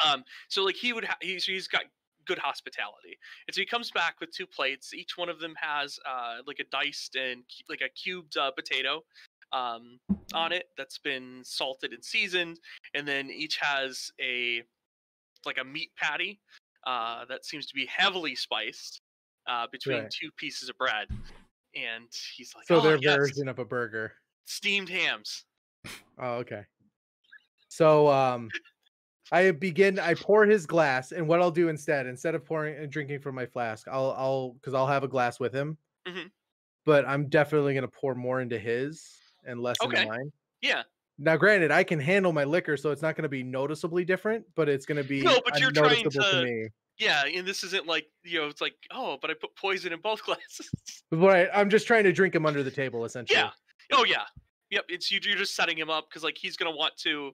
[SPEAKER 2] So like he's got good hospitality, and so he comes back with 2 plates. Each one of them has like a diced and like a cubed potato on it that's been salted and seasoned, and then each has a meat patty that seems to be heavily spiced between
[SPEAKER 3] Right.
[SPEAKER 2] 2 pieces of bread. And he's like,
[SPEAKER 3] So
[SPEAKER 2] "Oh
[SPEAKER 3] their
[SPEAKER 2] yes,
[SPEAKER 3] version of a burger.
[SPEAKER 2] steamed hams."
[SPEAKER 3] Oh, okay. So, I pour his glass, and what I'll do instead of pouring and drinking from my flask, because I'll have a glass with him,
[SPEAKER 2] Hmm.
[SPEAKER 3] but I'm definitely gonna pour more into his and less into
[SPEAKER 2] Okay,
[SPEAKER 3] mine.
[SPEAKER 2] yeah.
[SPEAKER 3] Now, granted, I can handle my liquor, so it's not gonna be noticeably different, but it's gonna be
[SPEAKER 2] No, but you're trying
[SPEAKER 3] noticeable to
[SPEAKER 2] to,
[SPEAKER 3] me.
[SPEAKER 2] yeah, and this isn't like it's like, oh, but I put poison in both glasses.
[SPEAKER 3] Right, I'm just trying to drink him under the table,
[SPEAKER 2] Yeah.
[SPEAKER 3] essentially.
[SPEAKER 2] Oh yeah. Yep. It's you're just setting him up because like he's gonna want to.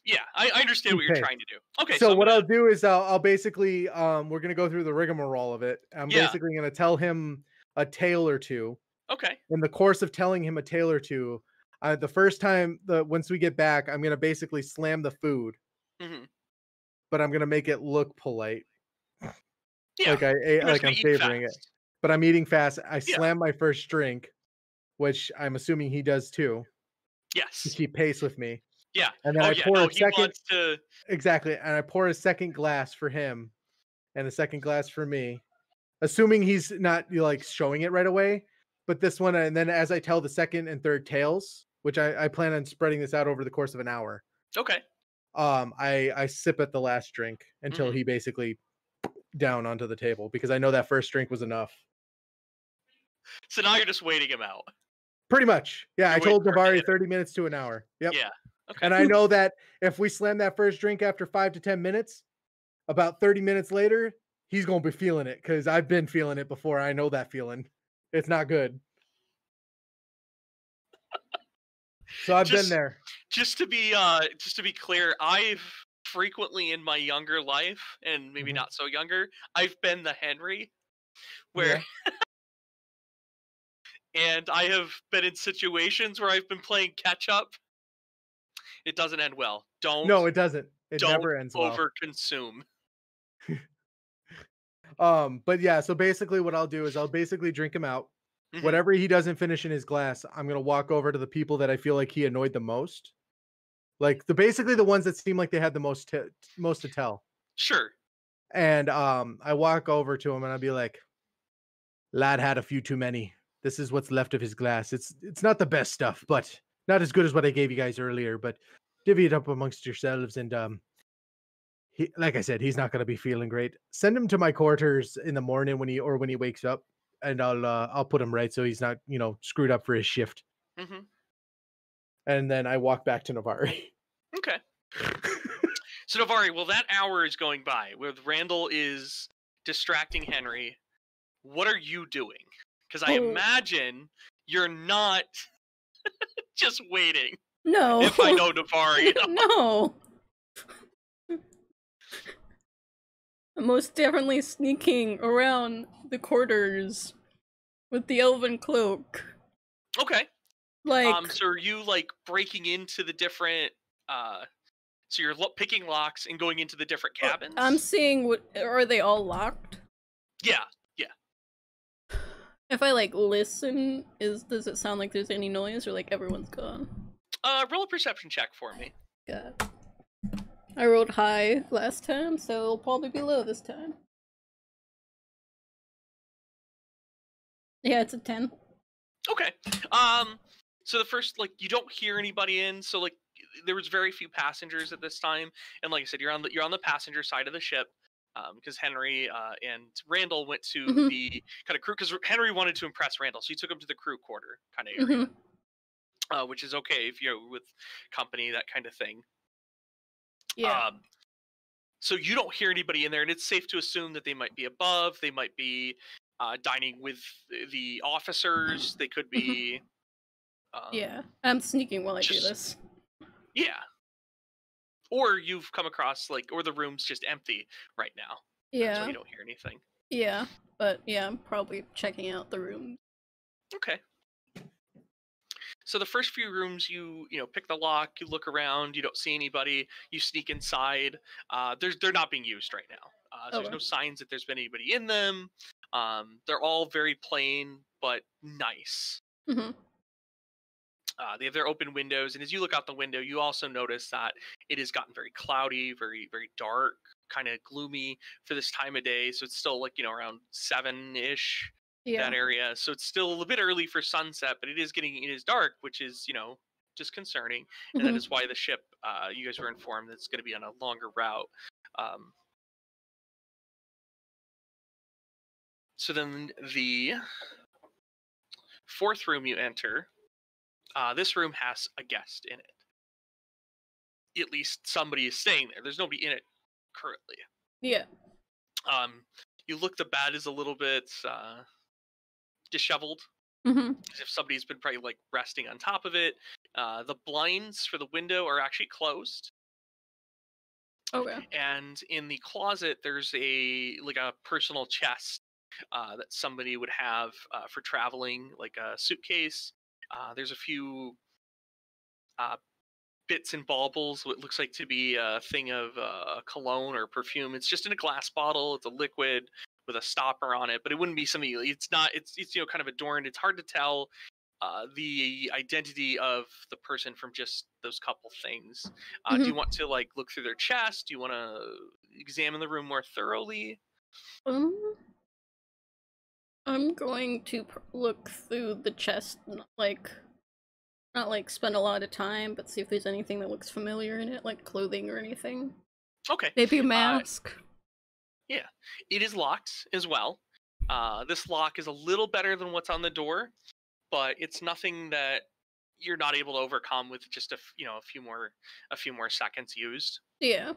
[SPEAKER 2] Yeah, I understand what you're
[SPEAKER 3] Okay.
[SPEAKER 2] trying to do. Okay, so
[SPEAKER 3] So
[SPEAKER 2] I'm
[SPEAKER 3] what
[SPEAKER 2] gonna.
[SPEAKER 3] I'll do is I'll basically, we're gonna go through the rigmarole of it. I'm
[SPEAKER 2] Yeah.
[SPEAKER 3] basically gonna tell him a tale or two.
[SPEAKER 2] Okay.
[SPEAKER 3] In the course of telling him a tale or two, the first time once we get back, I'm gonna basically slam the food,
[SPEAKER 2] Hmm.
[SPEAKER 3] but I'm gonna make it look polite,
[SPEAKER 2] Yeah.
[SPEAKER 3] like I ate,
[SPEAKER 2] You're just
[SPEAKER 3] like
[SPEAKER 2] gonna
[SPEAKER 3] I'm
[SPEAKER 2] eat
[SPEAKER 3] savoring it.
[SPEAKER 2] fast.
[SPEAKER 3] But I'm eating fast. I
[SPEAKER 2] Yeah.
[SPEAKER 3] slam my first drink, which I'm assuming he does too, to
[SPEAKER 2] Yes.
[SPEAKER 3] keep pace with me.
[SPEAKER 2] Yeah.
[SPEAKER 3] And then
[SPEAKER 2] Oh
[SPEAKER 3] I
[SPEAKER 2] yeah.
[SPEAKER 3] pour
[SPEAKER 2] No,
[SPEAKER 3] a
[SPEAKER 2] he
[SPEAKER 3] second,
[SPEAKER 2] wants to.
[SPEAKER 3] exactly, and I pour a second glass for him, and a second glass for me, assuming he's not, like, showing it right away. But this one, and then as I tell the second and third tales, which I plan on spreading this out over the course of an hour,
[SPEAKER 2] Okay.
[SPEAKER 3] I sip at the last drink until
[SPEAKER 2] Hmm.
[SPEAKER 3] he basically down onto the table, because I know that first drink was enough.
[SPEAKER 2] So now you're just waiting him out.
[SPEAKER 3] Pretty much. Yeah,
[SPEAKER 2] You're
[SPEAKER 3] I
[SPEAKER 2] waiting
[SPEAKER 3] told
[SPEAKER 2] for him to
[SPEAKER 3] Navari
[SPEAKER 2] hit it.
[SPEAKER 3] 30 minutes to an hour. Yep.
[SPEAKER 2] Yeah. Okay.
[SPEAKER 3] And I know that if we slam that first drink after 5 to 10 minutes, about 30 minutes later, he's going to be feeling it, because I've been feeling it before. I know that feeling. It's not good. So I've been there.
[SPEAKER 2] Just to be clear, I've frequently in my younger life, and maybe
[SPEAKER 3] Mhm.
[SPEAKER 2] not so younger, I've been the Henry, where
[SPEAKER 3] Yeah.
[SPEAKER 2] and I have been in situations where I've been playing catch up. It doesn't end well.
[SPEAKER 3] No, it doesn't. It
[SPEAKER 2] Don't
[SPEAKER 3] never ends well.
[SPEAKER 2] overconsume.
[SPEAKER 3] But yeah, so basically what I'll do is I'll basically drink him out.
[SPEAKER 2] Mhm.
[SPEAKER 3] Whatever he doesn't finish in his glass, I'm gonna walk over to the people that I feel like he annoyed the most. Like basically the ones that seem like they had the most to tell.
[SPEAKER 2] Sure.
[SPEAKER 3] And I walk over to him and I'll be like, lad had a few too many. This is what's left of his glass. It's not the best stuff, but not as good as what I gave you guys earlier, but divvy it up amongst yourselves. And he, like I said, he's not gonna be feeling great. Send him to my quarters in the morning when he wakes up, and I'll put him right so he's not, screwed up for his shift.
[SPEAKER 2] Hmm.
[SPEAKER 3] And then I walk back to Navari.
[SPEAKER 2] Okay. So Navari, well, that hour is going by where Randall is distracting Henry. What are you doing? Because I imagine you're not just waiting.
[SPEAKER 1] No.
[SPEAKER 2] If I know Navari.
[SPEAKER 1] No. most definitely sneaking around the quarters with the elven cloak.
[SPEAKER 2] Okay.
[SPEAKER 1] Like,
[SPEAKER 2] so are you like breaking into the different? So you're picking locks and going into the different cabins.
[SPEAKER 1] I'm seeing what are they all locked?
[SPEAKER 2] Yeah.
[SPEAKER 1] If I like listen, does it sound like there's any noise or like everyone's gone?
[SPEAKER 2] Roll a perception check for me.
[SPEAKER 1] God. I rolled high last time, so it'll probably be low this time. Yeah, it's a 10.
[SPEAKER 2] Okay. So the first, like, you don't hear anybody in. So like, there was very few passengers at this time, and like I said, you're on the passenger side of the ship. Because Henry and Randall went to the kind of crew, because Henry wanted to impress Randall, so he took him to the crew quarter kind of area, which is okay if you're with company, that kind of thing.
[SPEAKER 1] Yeah.
[SPEAKER 2] So you don't hear anybody in there, and it's safe to assume that they might be above. They might be dining with the officers. They could be.
[SPEAKER 1] Yeah, I'm sneaking while I do this.
[SPEAKER 2] Yeah. Or you've come across, like, or the room's just empty right now.
[SPEAKER 1] Yeah.
[SPEAKER 2] So you don't hear anything.
[SPEAKER 1] Yeah, but yeah, I'm probably checking out the room.
[SPEAKER 2] Okay. So the first few rooms, you pick the lock, you look around, you don't see anybody, you sneak inside. They're not being used right now. So there's no signs that there's been anybody in them. They're all very plain but nice. They have their open windows, and as you look out the window, you also notice that it has gotten very cloudy, very, very dark, kind of gloomy for this time of day. So it's still like, around 7-ish, that area. So it's still a bit early for sunset, but it is dark, which is, just concerning. And that is why the ship, you guys were informed that it's going to be on a longer route. So then the fourth room you enter, this room has a guest in it. At least somebody is staying there. There's nobody in it currently.
[SPEAKER 1] Yeah.
[SPEAKER 2] You look, the bed is a little bit disheveled. As if somebody's been probably like resting on top of it. The blinds for the window are actually closed.
[SPEAKER 1] Okay.
[SPEAKER 2] And in the closet, there's a personal chest that somebody would have for traveling, like a suitcase. There's a few bits and baubles, what looks like to be a thing of cologne or perfume. It's just in a glass bottle. It's a liquid with a stopper on it, but it wouldn't be something. It's not. It's kind of adorned. It's hard to tell the identity of the person from just those couple things. Do you want to like look through their chest? Do you want to examine the room more thoroughly?
[SPEAKER 1] I'm going to look through the chest, not like spend a lot of time, but see if there's anything that looks familiar in it, like clothing or anything.
[SPEAKER 2] Okay.
[SPEAKER 1] Maybe a mask.
[SPEAKER 2] Yeah, it is locked as well. This lock is a little better than what's on the door, but it's nothing that you're not able to overcome with just a few more seconds used.
[SPEAKER 1] Yeah.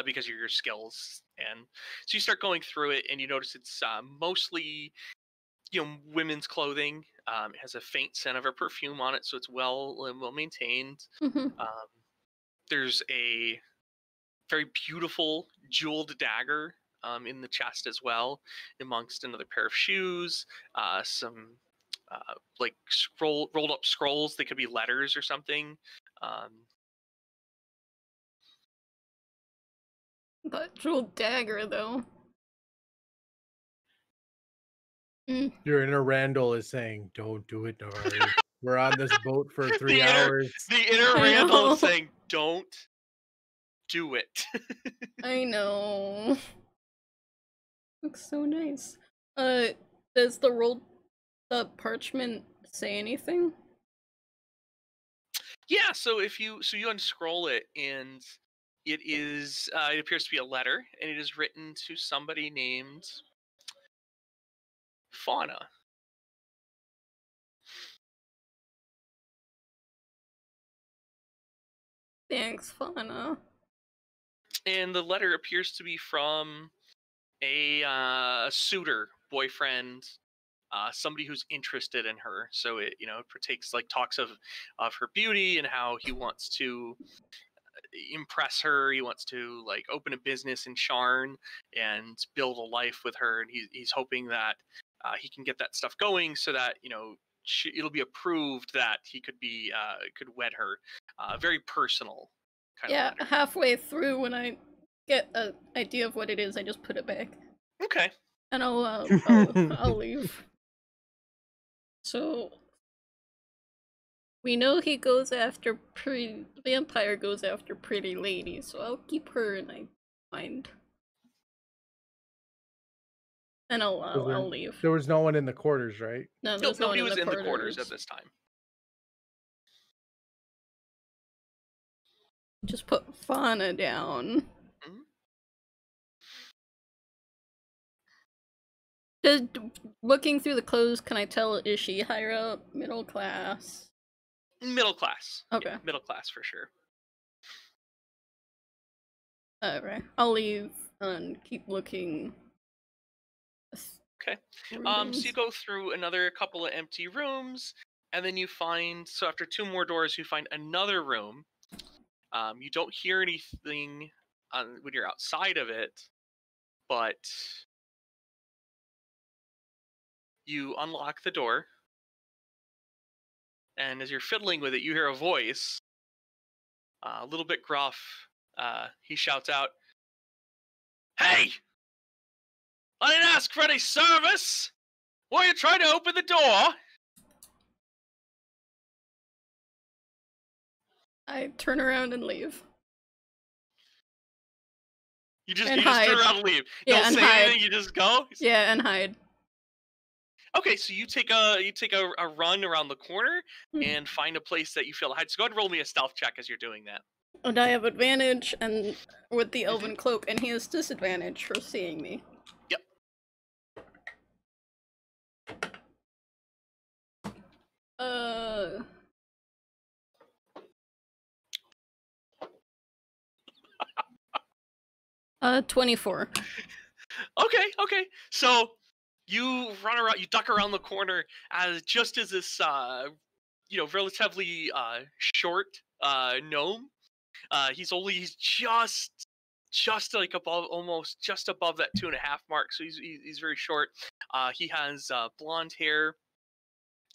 [SPEAKER 2] Because of your skills. And so you start going through it, and you notice it's mostly women's clothing. It has a faint scent of a perfume on it, so it's well maintained. There's a very beautiful jeweled dagger in the chest as well, amongst another pair of shoes, some like rolled up scrolls. They could be letters or something.
[SPEAKER 1] But jeweled dagger, though.
[SPEAKER 3] Your inner Randall is saying, "Don't do it, Nari. We're on this boat for 3 hours."
[SPEAKER 2] The inner Randall is saying, "Don't do it."
[SPEAKER 1] I know. Looks so nice. Does the parchment say anything?
[SPEAKER 2] Yeah, so you unscroll it, and it is it appears to be a letter, and it is written to somebody named Fauna.
[SPEAKER 1] Thanks, Fauna.
[SPEAKER 2] And the letter appears to be from a suitor, boyfriend, somebody who's interested in her. So it talks of her beauty and how he wants to impress her. He wants to like open a business in Sharn and build a life with her, and he's hoping that he can get that stuff going so that it'll be approved that he could wed her. Very personal kind of letter.
[SPEAKER 1] Halfway through, when I get an idea of what it is, I just put it back.
[SPEAKER 2] Okay.
[SPEAKER 1] And I'll leave. So we know he goes after vampire goes after pretty lady, so I'll keep her in mind. And I'll leave.
[SPEAKER 3] There was no one in the quarters, right?
[SPEAKER 1] No, nobody was in the
[SPEAKER 2] quarters at this time.
[SPEAKER 1] Just put Fauna down. Just looking through the clothes, can I tell, is she higher up, middle class?
[SPEAKER 2] Middle class.
[SPEAKER 1] Okay.
[SPEAKER 2] Yeah, middle class for sure.
[SPEAKER 1] Alright, I'll leave and keep looking.
[SPEAKER 2] Okay. So you go through another couple of empty rooms, and then you find, so after 2 more doors, you find another room. You don't hear anything when you're outside of it, but you unlock the door, and as you're fiddling with it, you hear a voice, a little bit gruff. He shouts out, "Hey! I didn't ask for any service! Why are you trying to open the door?"
[SPEAKER 1] I turn around and leave.
[SPEAKER 2] You just turn around and leave.
[SPEAKER 1] Yeah,
[SPEAKER 2] don't say anything, you just go?
[SPEAKER 1] Yeah, and hide.
[SPEAKER 2] Okay, so you take a run around the corner and find a place that you feel to hide. So go ahead and roll me a stealth check as you're doing that.
[SPEAKER 1] And I have advantage and with the elven cloak, and he has disadvantage for seeing me.
[SPEAKER 2] Yep.
[SPEAKER 1] 24.
[SPEAKER 2] Okay. So you run around, you duck around the corner as this relatively short gnome. He's just like almost just above that 2.5 mark. So he's very short. He has blonde hair,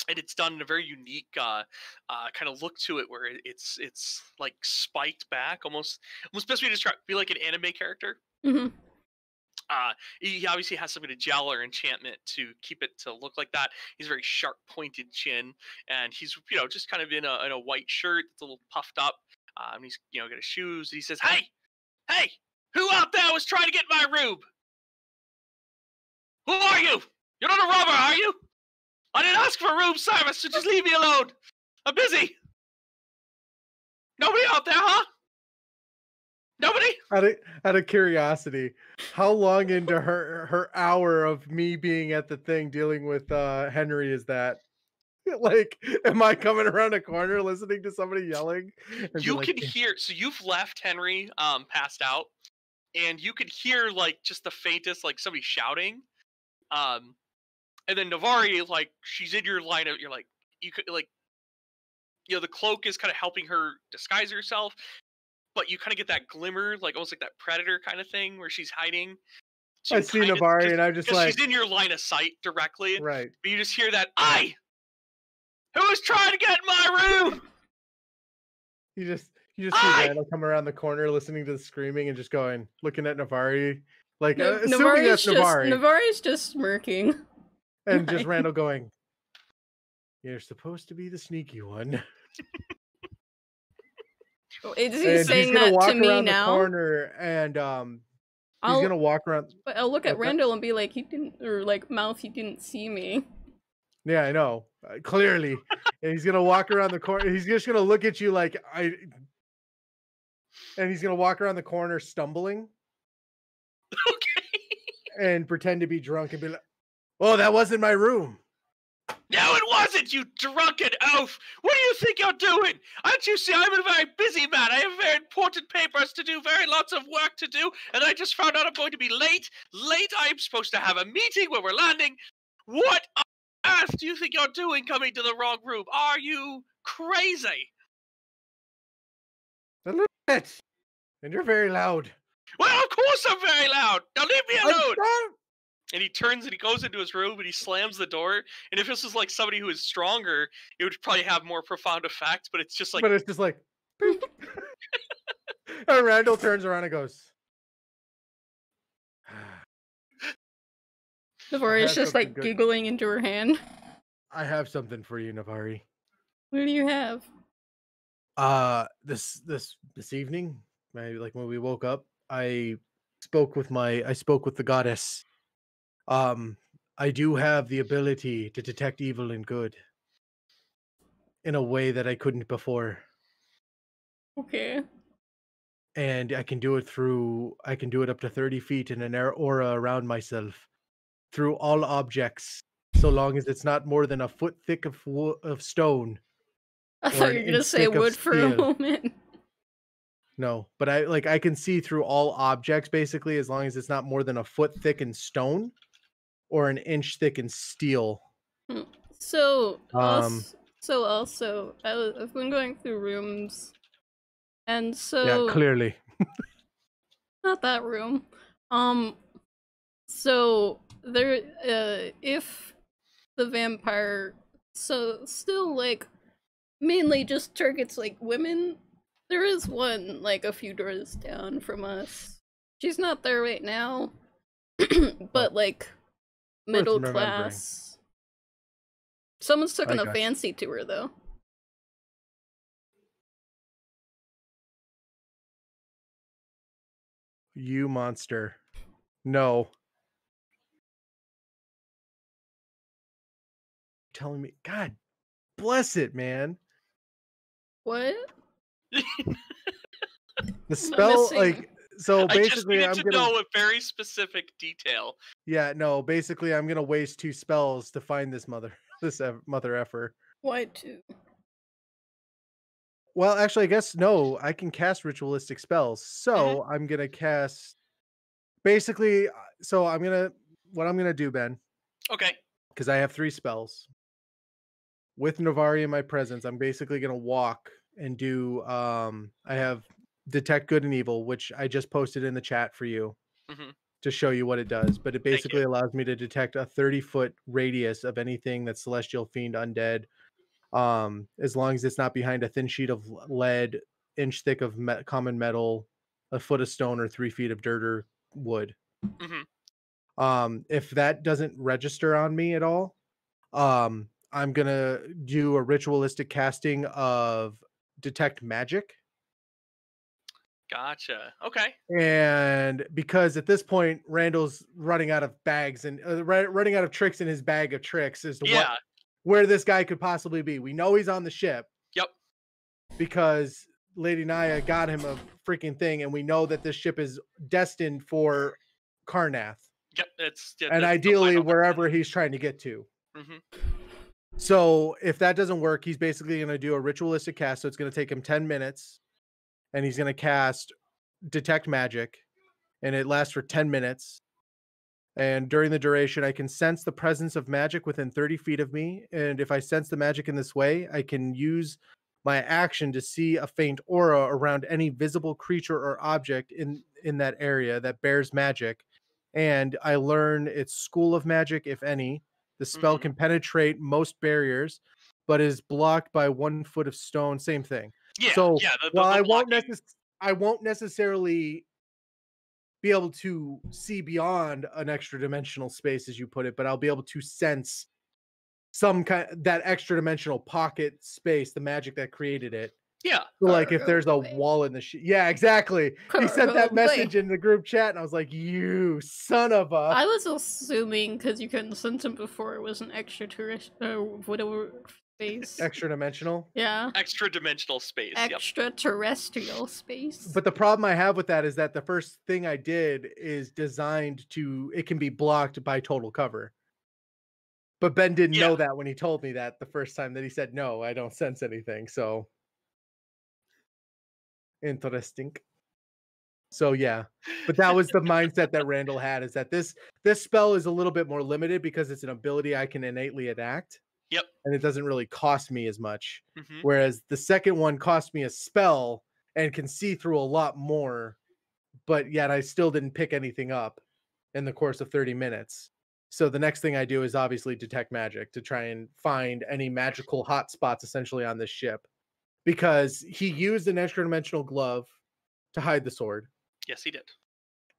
[SPEAKER 2] and it's done in a very unique kind of look to it, where it's like spiked back, almost best way to describe, be like an anime character.
[SPEAKER 1] Mm-hmm.
[SPEAKER 2] He obviously has some kind of gel or enchantment to keep it to look like that. He's a very sharp pointed chin, and he's just kind of in a white shirt that's a little puffed up. And he's got his shoes. And he says, "Hey, who out there was trying to get my room? Who are you? You're not a robber, are you? I didn't ask for room service, so just leave me alone. I'm busy. Nobody out there, huh? Nobody?"
[SPEAKER 3] Out of curiosity, how long into her hour of me being at the thing dealing with Henry is that? Like, am I coming around a corner listening to somebody yelling?
[SPEAKER 2] You can hear. So you've left Henry passed out, and you could hear like just the faintest, like somebody shouting. And then Navari, like, she's in your line of, you're like, you could like, the cloak is kind of helping her disguise herself, but you kind of get that glimmer, like almost like that predator kind of thing where she's hiding.
[SPEAKER 3] So I see Navari, and I'm just like,
[SPEAKER 2] she's in your line of sight directly,
[SPEAKER 3] right?
[SPEAKER 2] But you just hear that, who was trying to get in my room?
[SPEAKER 3] You just see Randall come around the corner, listening to the screaming, and just going, looking at Navari, like assuming that's Navari.
[SPEAKER 1] Navari's just smirking,
[SPEAKER 3] and just Randall going, "You're supposed to be the sneaky one."
[SPEAKER 1] Is he saying that to me now?
[SPEAKER 3] The corner, and he's gonna walk around.
[SPEAKER 1] But I'll look at Randall and be like, "He didn't," or like mouth, "He didn't see me."
[SPEAKER 3] Yeah, I know. Clearly. And he's going to walk around the corner. He's just going to look at you like, and he's going to walk around the corner stumbling.
[SPEAKER 2] Okay.
[SPEAKER 3] And pretend to be drunk and be like, "Oh, that wasn't my room."
[SPEAKER 2] "No, it wasn't, you drunken oaf! What do you think you're doing? Aren't you see, I'm a very busy man. I have very important papers to do, very lots of work to do, and I just found out I'm going to be late. I'm supposed to have a meeting where we're landing. What on earth do you think you're doing coming to the wrong room? Are you crazy?"
[SPEAKER 3] A little bit. And you're very loud.
[SPEAKER 2] Well, of course I'm very loud. Now leave me
[SPEAKER 3] I'm
[SPEAKER 2] alone.
[SPEAKER 3] sorry.
[SPEAKER 2] And he turns and he goes into his room and he slams the door. And if this was like somebody who is stronger, it would probably have more profound effect. But it's just like,
[SPEAKER 3] But it's just like, "Pink." And Randall turns around and goes,
[SPEAKER 1] Navari is
[SPEAKER 3] have
[SPEAKER 1] just
[SPEAKER 3] something
[SPEAKER 1] like
[SPEAKER 3] good.
[SPEAKER 1] giggling into her hand.
[SPEAKER 3] I have something for you, Navari.
[SPEAKER 1] What do you have?
[SPEAKER 3] This evening, like when we woke up, I spoke with the goddess. I do have the ability to detect evil and good in a way that I couldn't before.
[SPEAKER 1] Okay.
[SPEAKER 3] And I can do it up to 30 feet in an aura around myself through all objects, so long as it's not more than a foot thick of stone
[SPEAKER 1] I
[SPEAKER 3] or
[SPEAKER 1] thought
[SPEAKER 3] an
[SPEAKER 1] you were gonna
[SPEAKER 3] inch
[SPEAKER 1] say
[SPEAKER 3] thick of
[SPEAKER 1] wood for a
[SPEAKER 3] steel.
[SPEAKER 1] moment.
[SPEAKER 3] No, but I can see through all objects basically, as long as it's not more than a foot thick in stone or an inch thick in steel.
[SPEAKER 1] Hmm. So
[SPEAKER 3] Um,
[SPEAKER 1] also, I've been going through rooms, and
[SPEAKER 3] yeah,
[SPEAKER 1] so
[SPEAKER 3] clearly.
[SPEAKER 1] not that room. So there, if the vampire, so still like mainly just targets like women. There is one like a few doors down from us. She's not there right now, but like
[SPEAKER 3] Worth
[SPEAKER 1] middle
[SPEAKER 3] remembering.
[SPEAKER 1] class. Someone's taken
[SPEAKER 3] I
[SPEAKER 1] a
[SPEAKER 3] got you.
[SPEAKER 1] fancy to her though.
[SPEAKER 3] You monster. No. Telling me, God bless it, man.
[SPEAKER 1] What?
[SPEAKER 3] The spell,
[SPEAKER 1] missing.
[SPEAKER 3] like, so
[SPEAKER 2] I just
[SPEAKER 3] basically,
[SPEAKER 2] needed
[SPEAKER 3] I'm
[SPEAKER 2] to
[SPEAKER 3] gonna,
[SPEAKER 2] know a very specific detail.
[SPEAKER 3] yeah, no, basically, I'm gonna waste 2 spells to find this mother effer.
[SPEAKER 1] Why two?
[SPEAKER 3] Well, actually, I guess no, I can cast ritualistic spells. So
[SPEAKER 2] Mm-hmm.
[SPEAKER 3] I'm gonna cast basically. So what I'm gonna do, Ben,
[SPEAKER 2] Okay.
[SPEAKER 3] because I have 3 spells with Navari in my presence. I'm basically gonna walk and do. I have detect good and evil, which I just posted in the chat for you
[SPEAKER 2] Mm-hmm.
[SPEAKER 3] to show you what it does. But it
[SPEAKER 2] Thank you.
[SPEAKER 3] basically allows me to detect a 30-foot radius of anything that's celestial, fiend, undead. As long as it's not behind a thin sheet of lead, inch thick of common metal, a foot of stone, or 3 feet of dirt or wood. If that doesn't register on me at all, I'm gonna do a ritualistic casting of detect magic.
[SPEAKER 2] Gotcha. Okay.
[SPEAKER 3] And because at this point Randall's running out of bags and running out of tricks in his bag of tricks as to
[SPEAKER 2] Yeah.
[SPEAKER 3] where this guy could possibly be. We know he's on the ship.
[SPEAKER 2] Yep.
[SPEAKER 3] Because Lady Naya got him a freaking thing, and we know that this ship is destined for Karnath.
[SPEAKER 2] Yep.
[SPEAKER 3] And ideally wherever he's trying to get to.
[SPEAKER 2] Mm-hmm.
[SPEAKER 3] So if that doesn't work, he's basically going to do a ritualistic cast. So it's going to take him 10 minutes, and he's going to cast detect magic, and it lasts for 10 minutes. And during the duration, I can sense the presence of magic within 30 feet of me. And if I sense the magic in this way, I can use my action to see a faint aura around any visible creature or object in that area that bears magic. And I learn its school of magic, if any. The spell can penetrate most barriers, but is blocked by 1 foot of stone. Same thing.
[SPEAKER 2] Yeah.
[SPEAKER 3] So
[SPEAKER 2] Yeah.
[SPEAKER 3] while I won't necessarily be able to see beyond an extra dimensional space, as you put it, but I'll be able to sense some kind that extra dimensional pocket space, the magic that created it.
[SPEAKER 2] Yeah.
[SPEAKER 3] So like if there's a wall in the yeah, exactly. He sent that message in the group chat, and I was like, "You son of a!"
[SPEAKER 1] I was assuming because you couldn't sense him before it was an extraterrestrial, whatever space.
[SPEAKER 3] Extra dimensional.
[SPEAKER 1] Yeah.
[SPEAKER 2] Extra dimensional space.
[SPEAKER 1] Extraterrestrial space.
[SPEAKER 3] But the problem I have with that is that the first thing I did is designed to it can be blocked by total cover. But Ben didn't know that when he told me that the first time that he said, "No, I don't sense anything." So interesting. So yeah, but that was the mindset that Randall had, is that this spell is a little bit more limited because it's an ability I can innately enact.
[SPEAKER 2] Yep.
[SPEAKER 3] And it doesn't really cost me as much.
[SPEAKER 2] Mm-hmm.
[SPEAKER 3] Whereas the second one cost me a spell and can see through a lot more, but yet I still didn't pick anything up in the course of 30 minutes. So the next thing I do is obviously detect magic to try and find any magical hotspots essentially on this ship, because he used an extra dimensional glove to hide the sword.
[SPEAKER 2] Yes, he did.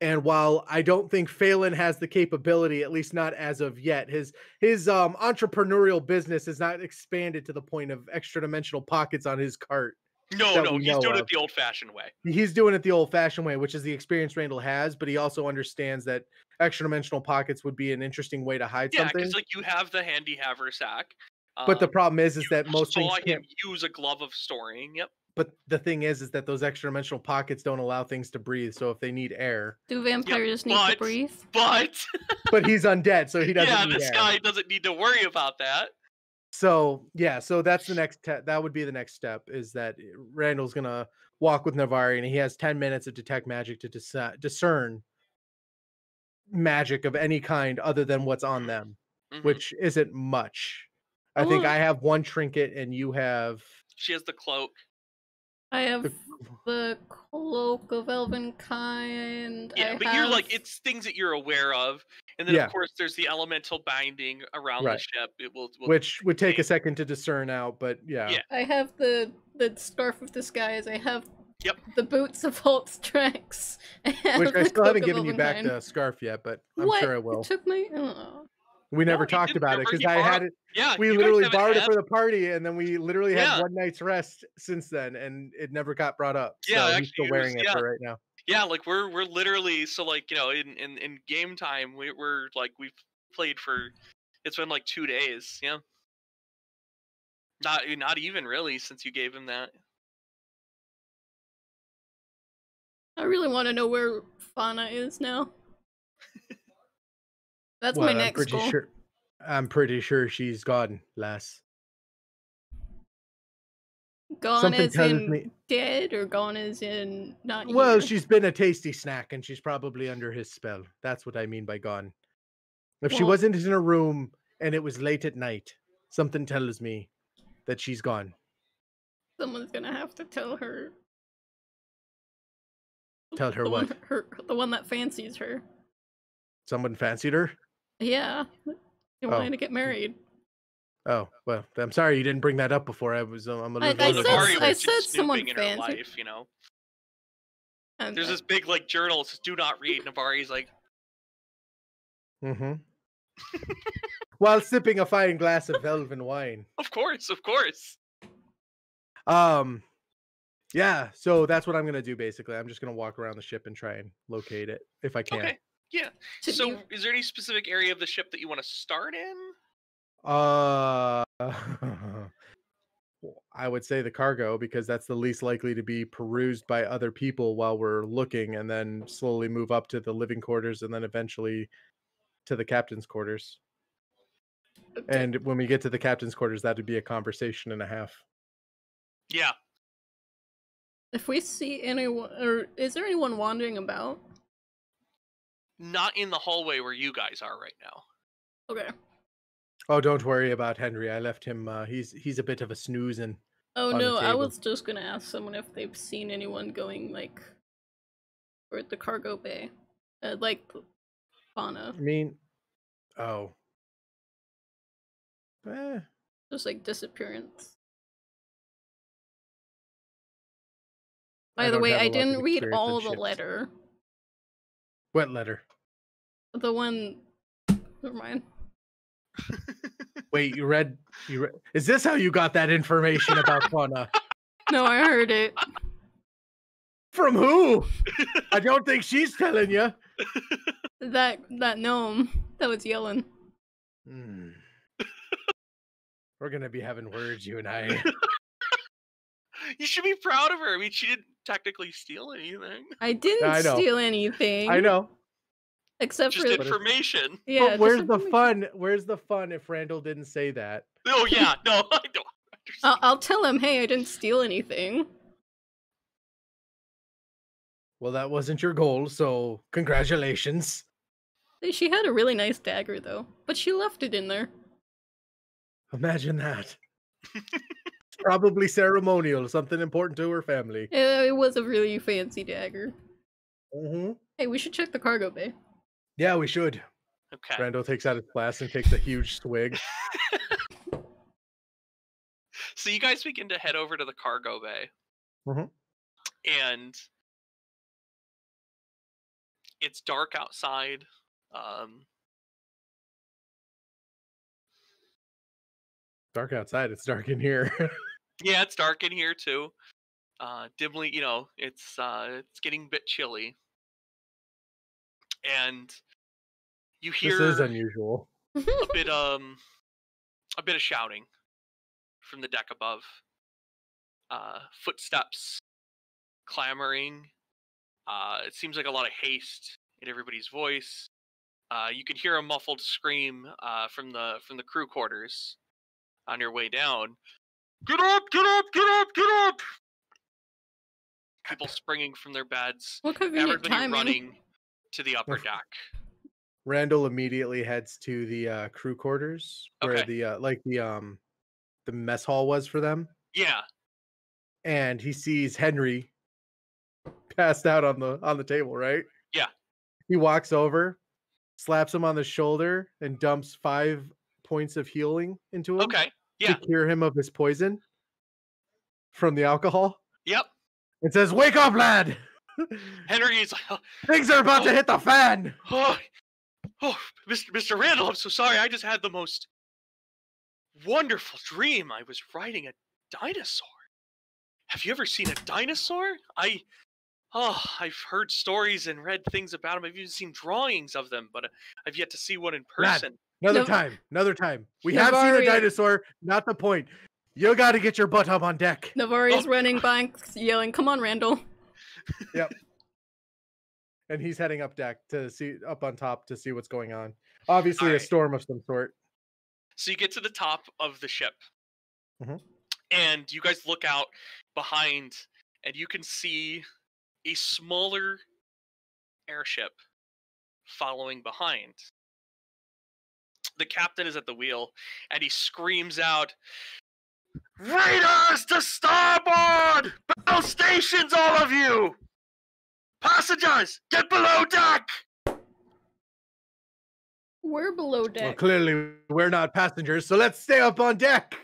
[SPEAKER 3] And while I don't think Phelan has the capability, at least not as of yet, his entrepreneurial business has not expanded to the point of extra dimensional pockets on his cart.
[SPEAKER 2] No,
[SPEAKER 3] that we
[SPEAKER 2] he's
[SPEAKER 3] know
[SPEAKER 2] doing it
[SPEAKER 3] of.
[SPEAKER 2] the old-fashioned way.
[SPEAKER 3] He's doing it the old-fashioned way, which is the experience Randall has, but he also understands that extra dimensional pockets would be an interesting way to hide
[SPEAKER 2] Yeah,
[SPEAKER 3] something.
[SPEAKER 2] because like you have the handy haversack.
[SPEAKER 3] But the problem is that
[SPEAKER 2] You
[SPEAKER 3] most things
[SPEAKER 2] saw him
[SPEAKER 3] can't.
[SPEAKER 2] use a glove of storing. Yep.
[SPEAKER 3] But the thing is that those extra dimensional pockets don't allow things to breathe. So if they need air,
[SPEAKER 1] Do vampires need to breathe?
[SPEAKER 2] But
[SPEAKER 3] he's undead, so he doesn't
[SPEAKER 2] yeah,
[SPEAKER 3] need
[SPEAKER 2] this
[SPEAKER 3] air.
[SPEAKER 2] guy doesn't need to worry about that.
[SPEAKER 3] So yeah, so that's the next. That would be the next step. Is that Randall's gonna walk with Navari, and he has 10 minutes of detect magic to discern magic of any kind other than what's on them, which isn't much. I think I have one trinket, and you have.
[SPEAKER 2] She has the cloak.
[SPEAKER 1] I have the cloak of Elvenkind.
[SPEAKER 2] Yeah, but you're like, it's things that you're aware of, and then of course there's the elemental binding around the ship. It will
[SPEAKER 3] which would take a second to discern out, but yeah.
[SPEAKER 1] I have the scarf of disguise. I have the boots of Holtstrax.
[SPEAKER 3] Which I still haven't given you back the scarf yet, but I'm sure I will.
[SPEAKER 1] It took me.
[SPEAKER 3] We never talked about it because I had it.
[SPEAKER 2] Yeah,
[SPEAKER 3] we literally borrowed it for the party, and then we literally had one night's rest since then, and it never got brought up.
[SPEAKER 2] Yeah,
[SPEAKER 3] so
[SPEAKER 2] actually,
[SPEAKER 3] he's still wearing it for right now.
[SPEAKER 2] Yeah, like we're literally like in game time we're like we've played for it's been like 2 days. Yeah, not even really since you gave him that.
[SPEAKER 1] I really want to know where Fauna is now. That's my next goal.
[SPEAKER 3] I'm pretty sure she's gone, lass.
[SPEAKER 1] Gone something as in dead, or gone as in not here?
[SPEAKER 3] Well, she's been a tasty snack, and she's probably under his spell. That's what I mean by gone. If she wasn't in a room and it was late at night, something tells me that she's gone.
[SPEAKER 1] Someone's gonna have to tell her.
[SPEAKER 3] Tell her what?
[SPEAKER 1] The one that fancies her.
[SPEAKER 3] Someone fancied her?
[SPEAKER 1] Yeah. They wanted to get married.
[SPEAKER 3] Oh, well, I'm sorry you didn't bring that up before. I'm a little
[SPEAKER 1] I said someone
[SPEAKER 2] in her life, you know. There's this big like journal that says "Do not read." Navari's like,
[SPEAKER 3] while sipping a fine glass of Velven wine.
[SPEAKER 2] Of course, of course.
[SPEAKER 3] Yeah. So that's what I'm gonna do. Basically, I'm just gonna walk around the ship and try and locate it if I can.
[SPEAKER 2] Okay. Yeah. So, is there any specific area of the ship that you want to start in?
[SPEAKER 3] I would say the cargo, because that's the least likely to be perused by other people while we're looking, and then slowly move up to the living quarters, and then eventually to the captain's quarters. Okay. And when we get to the captain's quarters, that would be a conversation and a half.
[SPEAKER 2] Yeah.
[SPEAKER 1] If we see anyone, or is there anyone wandering about?
[SPEAKER 2] Not in the hallway where you guys are right now.
[SPEAKER 1] Okay.
[SPEAKER 3] Oh, don't worry about Henry. I left him. He's a bit of a snoozing.
[SPEAKER 1] Oh no, I was just gonna ask someone if they've seen anyone going like toward the cargo bay, like Fauna.
[SPEAKER 3] I mean,
[SPEAKER 1] just like disappearance. By the way, I didn't read all the letter.
[SPEAKER 3] What letter?
[SPEAKER 1] The one. Never mind.
[SPEAKER 3] Wait, you read? Is this how you got that information about Fauna?
[SPEAKER 1] No, I heard it.
[SPEAKER 3] From who? I don't think she's telling you.
[SPEAKER 1] That gnome that was yelling.
[SPEAKER 3] We're gonna be having words, you and I.
[SPEAKER 2] You should be proud of her. I mean, she didn't technically steal anything.
[SPEAKER 1] I didn't steal anything.
[SPEAKER 3] I know.
[SPEAKER 1] Except
[SPEAKER 2] just
[SPEAKER 1] for
[SPEAKER 2] information.
[SPEAKER 1] Yeah.
[SPEAKER 3] But where's the fun? Where's the fun if Randall didn't say that?
[SPEAKER 2] Oh yeah, no, I don't understand.
[SPEAKER 1] I'll tell him, hey, I didn't steal anything.
[SPEAKER 3] Well, that wasn't your goal, so congratulations.
[SPEAKER 1] She had a really nice dagger, though, but she left it in there.
[SPEAKER 3] Imagine that. Probably ceremonial, something important to her family.
[SPEAKER 1] It was a really fancy dagger.
[SPEAKER 3] Mm-hmm.
[SPEAKER 1] Hey, we should check the cargo bay.
[SPEAKER 3] Yeah, we should.
[SPEAKER 2] Okay.
[SPEAKER 3] Randall takes out his flask and takes a huge swig.
[SPEAKER 2] So you guys begin to head over to the cargo bay.
[SPEAKER 3] Mhm.
[SPEAKER 2] And it's dark outside.
[SPEAKER 3] Dark outside. It's dark in here.
[SPEAKER 2] Yeah, it's dark in here too. Dimly, it's getting a bit chilly. And you
[SPEAKER 3] This
[SPEAKER 2] hear
[SPEAKER 3] is unusual.
[SPEAKER 2] a bit of shouting from the deck above. Footsteps, clamoring. It seems like a lot of haste in everybody's voice. You can hear a muffled scream from the crew quarters on your way down. Get up! Get up! Get up! Get up! People springing from their beds.
[SPEAKER 1] What convenient
[SPEAKER 2] Everybody
[SPEAKER 1] timing.
[SPEAKER 2] running to the upper deck.
[SPEAKER 3] Randall immediately heads to the crew quarters where
[SPEAKER 2] Okay.
[SPEAKER 3] the mess hall was for them,
[SPEAKER 2] Yeah.
[SPEAKER 3] and he sees Henry passed out on the table. Right?
[SPEAKER 2] Yeah.
[SPEAKER 3] He walks over, slaps him on the shoulder, and dumps 5 points of healing into him.
[SPEAKER 2] Okay. Yeah.
[SPEAKER 3] To cure him of his poison from the alcohol.
[SPEAKER 2] Yep.
[SPEAKER 3] It says, "Wake up, lad!
[SPEAKER 2] Henry's like,
[SPEAKER 3] Things are about to hit the fan."
[SPEAKER 2] oh, Mr. Randall, I'm so sorry. I just had the most wonderful dream. I was riding a dinosaur. Have you ever seen a dinosaur? I've heard stories and read things about them. I've even seen drawings of them, but I've yet to see one in person.
[SPEAKER 3] Another
[SPEAKER 1] Nope.
[SPEAKER 3] time. We have seen a
[SPEAKER 1] Navari-
[SPEAKER 3] dinosaur. Not the point. You got to get your butt up on deck.
[SPEAKER 1] Navari is
[SPEAKER 2] Oh.
[SPEAKER 1] running by, yelling, "Come on, Randall!"
[SPEAKER 3] Yep. And he's heading up deck to see up on top to see what's going on. Obviously, a
[SPEAKER 2] Alright.
[SPEAKER 3] storm of some sort.
[SPEAKER 2] So you get to the top of the ship,
[SPEAKER 3] Mhm.
[SPEAKER 2] and you guys look out behind, and you can see a smaller airship following behind. The captain is at the wheel, and he screams out, "Raiders to starboard! Battle stations, all of you! Passengers, get below deck!"
[SPEAKER 1] We're below
[SPEAKER 3] Well,
[SPEAKER 1] deck.
[SPEAKER 3] clearly we're not passengers, so let's stay up on deck.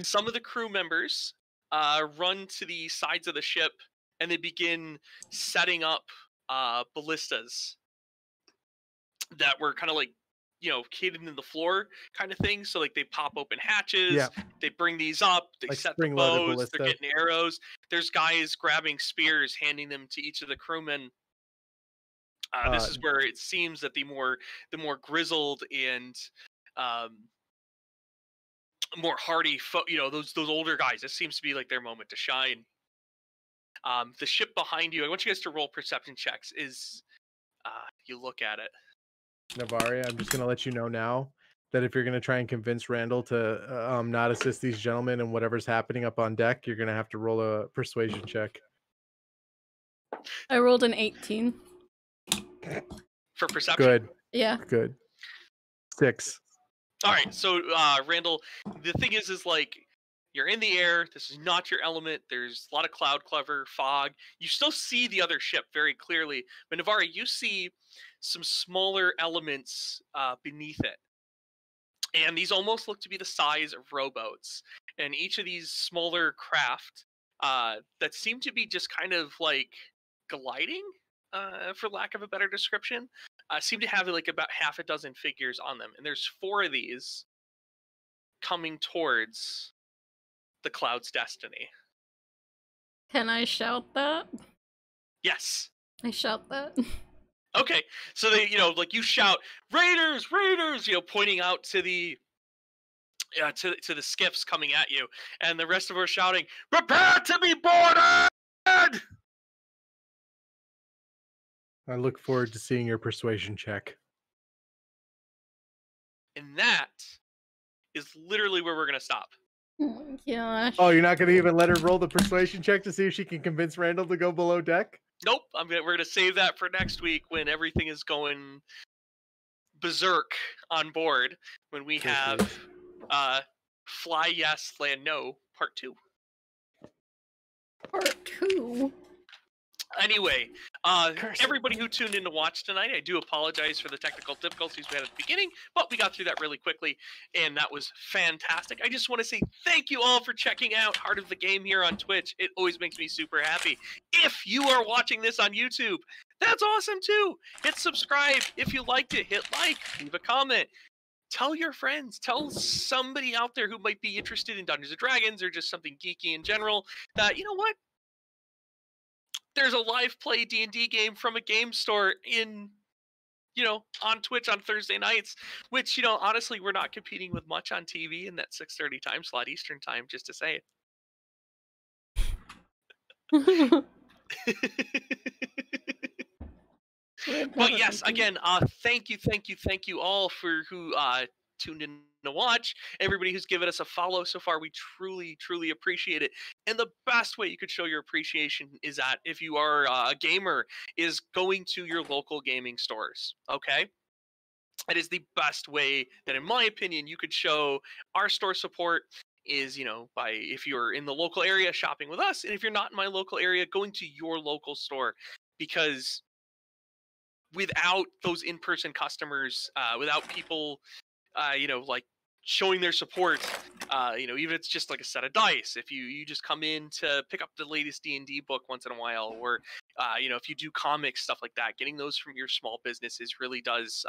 [SPEAKER 2] Some of the crew members run to the sides of the ship, and they begin setting up ballistas that were kind of like, hidden in the floor kind of thing. So like they pop open hatches,
[SPEAKER 3] Yeah.
[SPEAKER 2] they bring these up, they
[SPEAKER 3] Like
[SPEAKER 2] set the
[SPEAKER 3] spring-loaded
[SPEAKER 2] bows, they're
[SPEAKER 3] ballista.
[SPEAKER 2] getting arrows. There's guys grabbing spears, handing them to each of the crewmen. This is where it seems that the more grizzled and more hardy, those older guys. This seems to be like their moment to shine. The ship behind you. I want you guys to roll perception checks. You look at it.
[SPEAKER 3] Navari, I'm just going to let you know now that if you're going to try and convince Randall to not assist these gentlemen in whatever's happening up on deck, you're going to have to roll a persuasion check.
[SPEAKER 1] I rolled an 18.
[SPEAKER 2] For perception.
[SPEAKER 3] Good.
[SPEAKER 1] Yeah.
[SPEAKER 3] Good. 6.
[SPEAKER 2] All right. So, Randall, the thing is like, you're in the air. This is not your element. There's a lot of cloud cover, fog. You still see the other ship very clearly. But Navari, you see some smaller elements beneath it. And these almost look to be the size of rowboats. And each of these smaller craft that seem to be just kind of like gliding, for lack of a better description, seem to have like about half a dozen figures on them. And there's 4 of these coming towards the Cloud's destiny.
[SPEAKER 1] Can I shout that?
[SPEAKER 2] Yes.
[SPEAKER 1] I shout that.
[SPEAKER 2] Okay. So they, like you shout, "Raiders, Raiders!" Pointing out to the to the skiffs coming at you, and the rest of them are shouting, "Prepare to be boarded!"
[SPEAKER 3] I look forward to seeing your persuasion check.
[SPEAKER 2] And that is literally where we're gonna stop.
[SPEAKER 1] Oh my gosh.
[SPEAKER 3] Oh, you're not going to even let her roll the persuasion check to see if she can convince Randall to go below deck?
[SPEAKER 2] Nope. We're gonna save that for next week when everything is going berserk on board. When we have Fly Yes, Land No Part 2.
[SPEAKER 1] Part 2.
[SPEAKER 2] Anyway, everybody who tuned in to watch tonight, I do apologize for the technical difficulties we had at the beginning, but we got through that really quickly, and that was fantastic. I just want to say thank you all for checking out Heart of the Game here on Twitch. It always makes me super happy. If you are watching this on YouTube, that's awesome too. Hit subscribe if you liked it. Hit like, leave a comment. Tell your friends, tell somebody out there who might be interested in Dungeons & Dragons or just something geeky in general that, you know what? There's a live play D&D game from a game store in, on Twitch on Thursday nights, which, honestly, we're not competing with much on TV in that 6:30 time slot Eastern time, just to say it. But yes, again, thank you all for who tuned in to watch. Everybody who's given us a follow so far, we truly appreciate it. And the best way you could show your appreciation is that if you are a gamer, is going to your local gaming stores. Okay. It is the best way that, in my opinion, you could show our store support is, by, if you're in the local area, shopping with us, and if you're not in my local area, going to your local store, because without those in-person customers, without people, like showing their support, even if it's just like a set of dice, if you just come in to pick up the latest D&D book once in a while, or if you do comics, stuff like that, getting those from your small businesses really does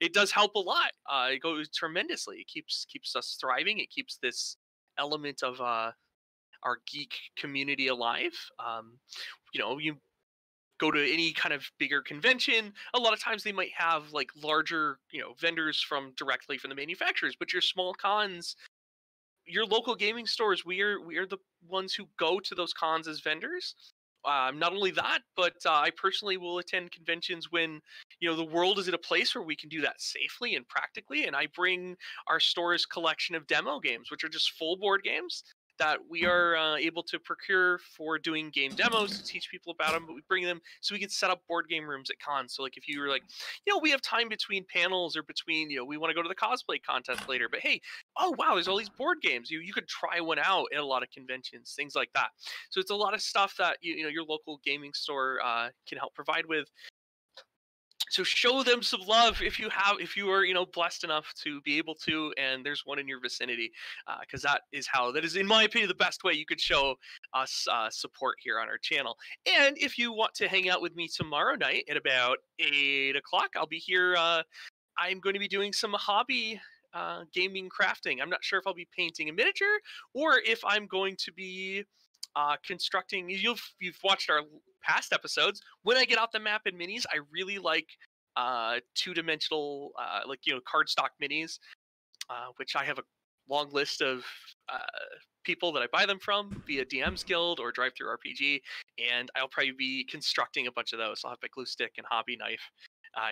[SPEAKER 2] it does help a lot. It goes tremendously. It keeps us thriving. It keeps this element of our geek community alive. You go to any kind of bigger convention, a lot of times they might have like larger, vendors directly from the manufacturers, but your small cons, your local gaming stores, we are the ones who go to those cons as vendors. Not only that, but I personally will attend conventions when, the world is at a place where we can do that safely and practically, and I bring our store's collection of demo games, which are just full board games that we are able to procure for doing game demos to teach people about them, but we bring them so we can set up board game rooms at cons. So like if you were like, we have time between panels or between, we want to go to the cosplay contest later, but hey, oh wow, there's all these board games. You could try one out at a lot of conventions, things like that. So it's a lot of stuff that your local gaming store can help provide with. So show them some love if you are blessed enough to be able to, and there's one in your vicinity, because that is in my opinion the best way you could show us support here on our channel. And if you want to hang out with me tomorrow night at about 8 o'clock, I'll be here. I'm going to be doing some hobby gaming crafting. I'm not sure if I'll be painting a miniature or if I'm going to be constructing. You've watched our past episodes. When I get out the map in minis, I really like two-dimensional cardstock minis, which I have a long list of people that I buy them from via DM's Guild or Drive Through RPG, and I'll probably be constructing a bunch of those. I'll have my glue stick and hobby knife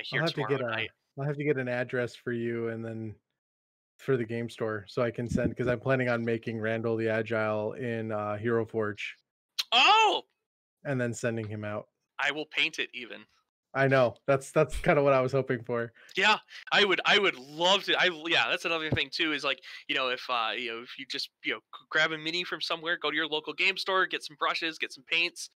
[SPEAKER 2] here tomorrow night.
[SPEAKER 3] I'll have to get an address for you and then for the game store so I can send, because I'm planning on making Randall the Agile in Hero Forge.
[SPEAKER 2] Oh!
[SPEAKER 3] And then sending him out.
[SPEAKER 2] I will paint it even.
[SPEAKER 3] I know. That's kind of what I was hoping for.
[SPEAKER 2] Yeah, I would love to. That's another thing too, is like, if you just, grab a mini from somewhere, go to your local game store, get some brushes, get some paints,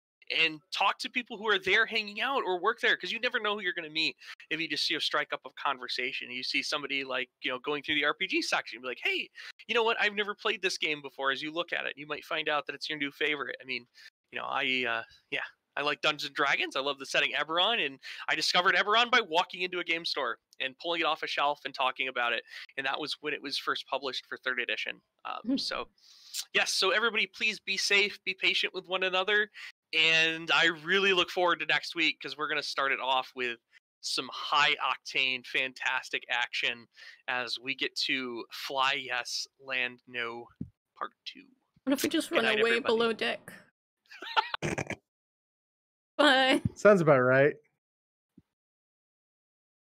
[SPEAKER 2] and talk to people who are there hanging out or work there, because you never know who you're going to meet if you just strike up a conversation. You see somebody like going through the RPG section, be like, hey, you know what, I've never played this game before. As you look at it, you might find out that it's your new favorite. I mean, I like Dungeons & Dragons. I love the setting Eberron, and I discovered Eberron by walking into a game store and pulling it off a shelf and talking about it. And that was when it was first published for 3rd edition. So, yes, so everybody please be safe, be patient with one another. And I really look forward to next week, because we're going to start it off with some high-octane, fantastic action as we get to Fly Yes, Land No, Part 2.
[SPEAKER 1] What if we just run away below deck? Bye.
[SPEAKER 3] Sounds about right.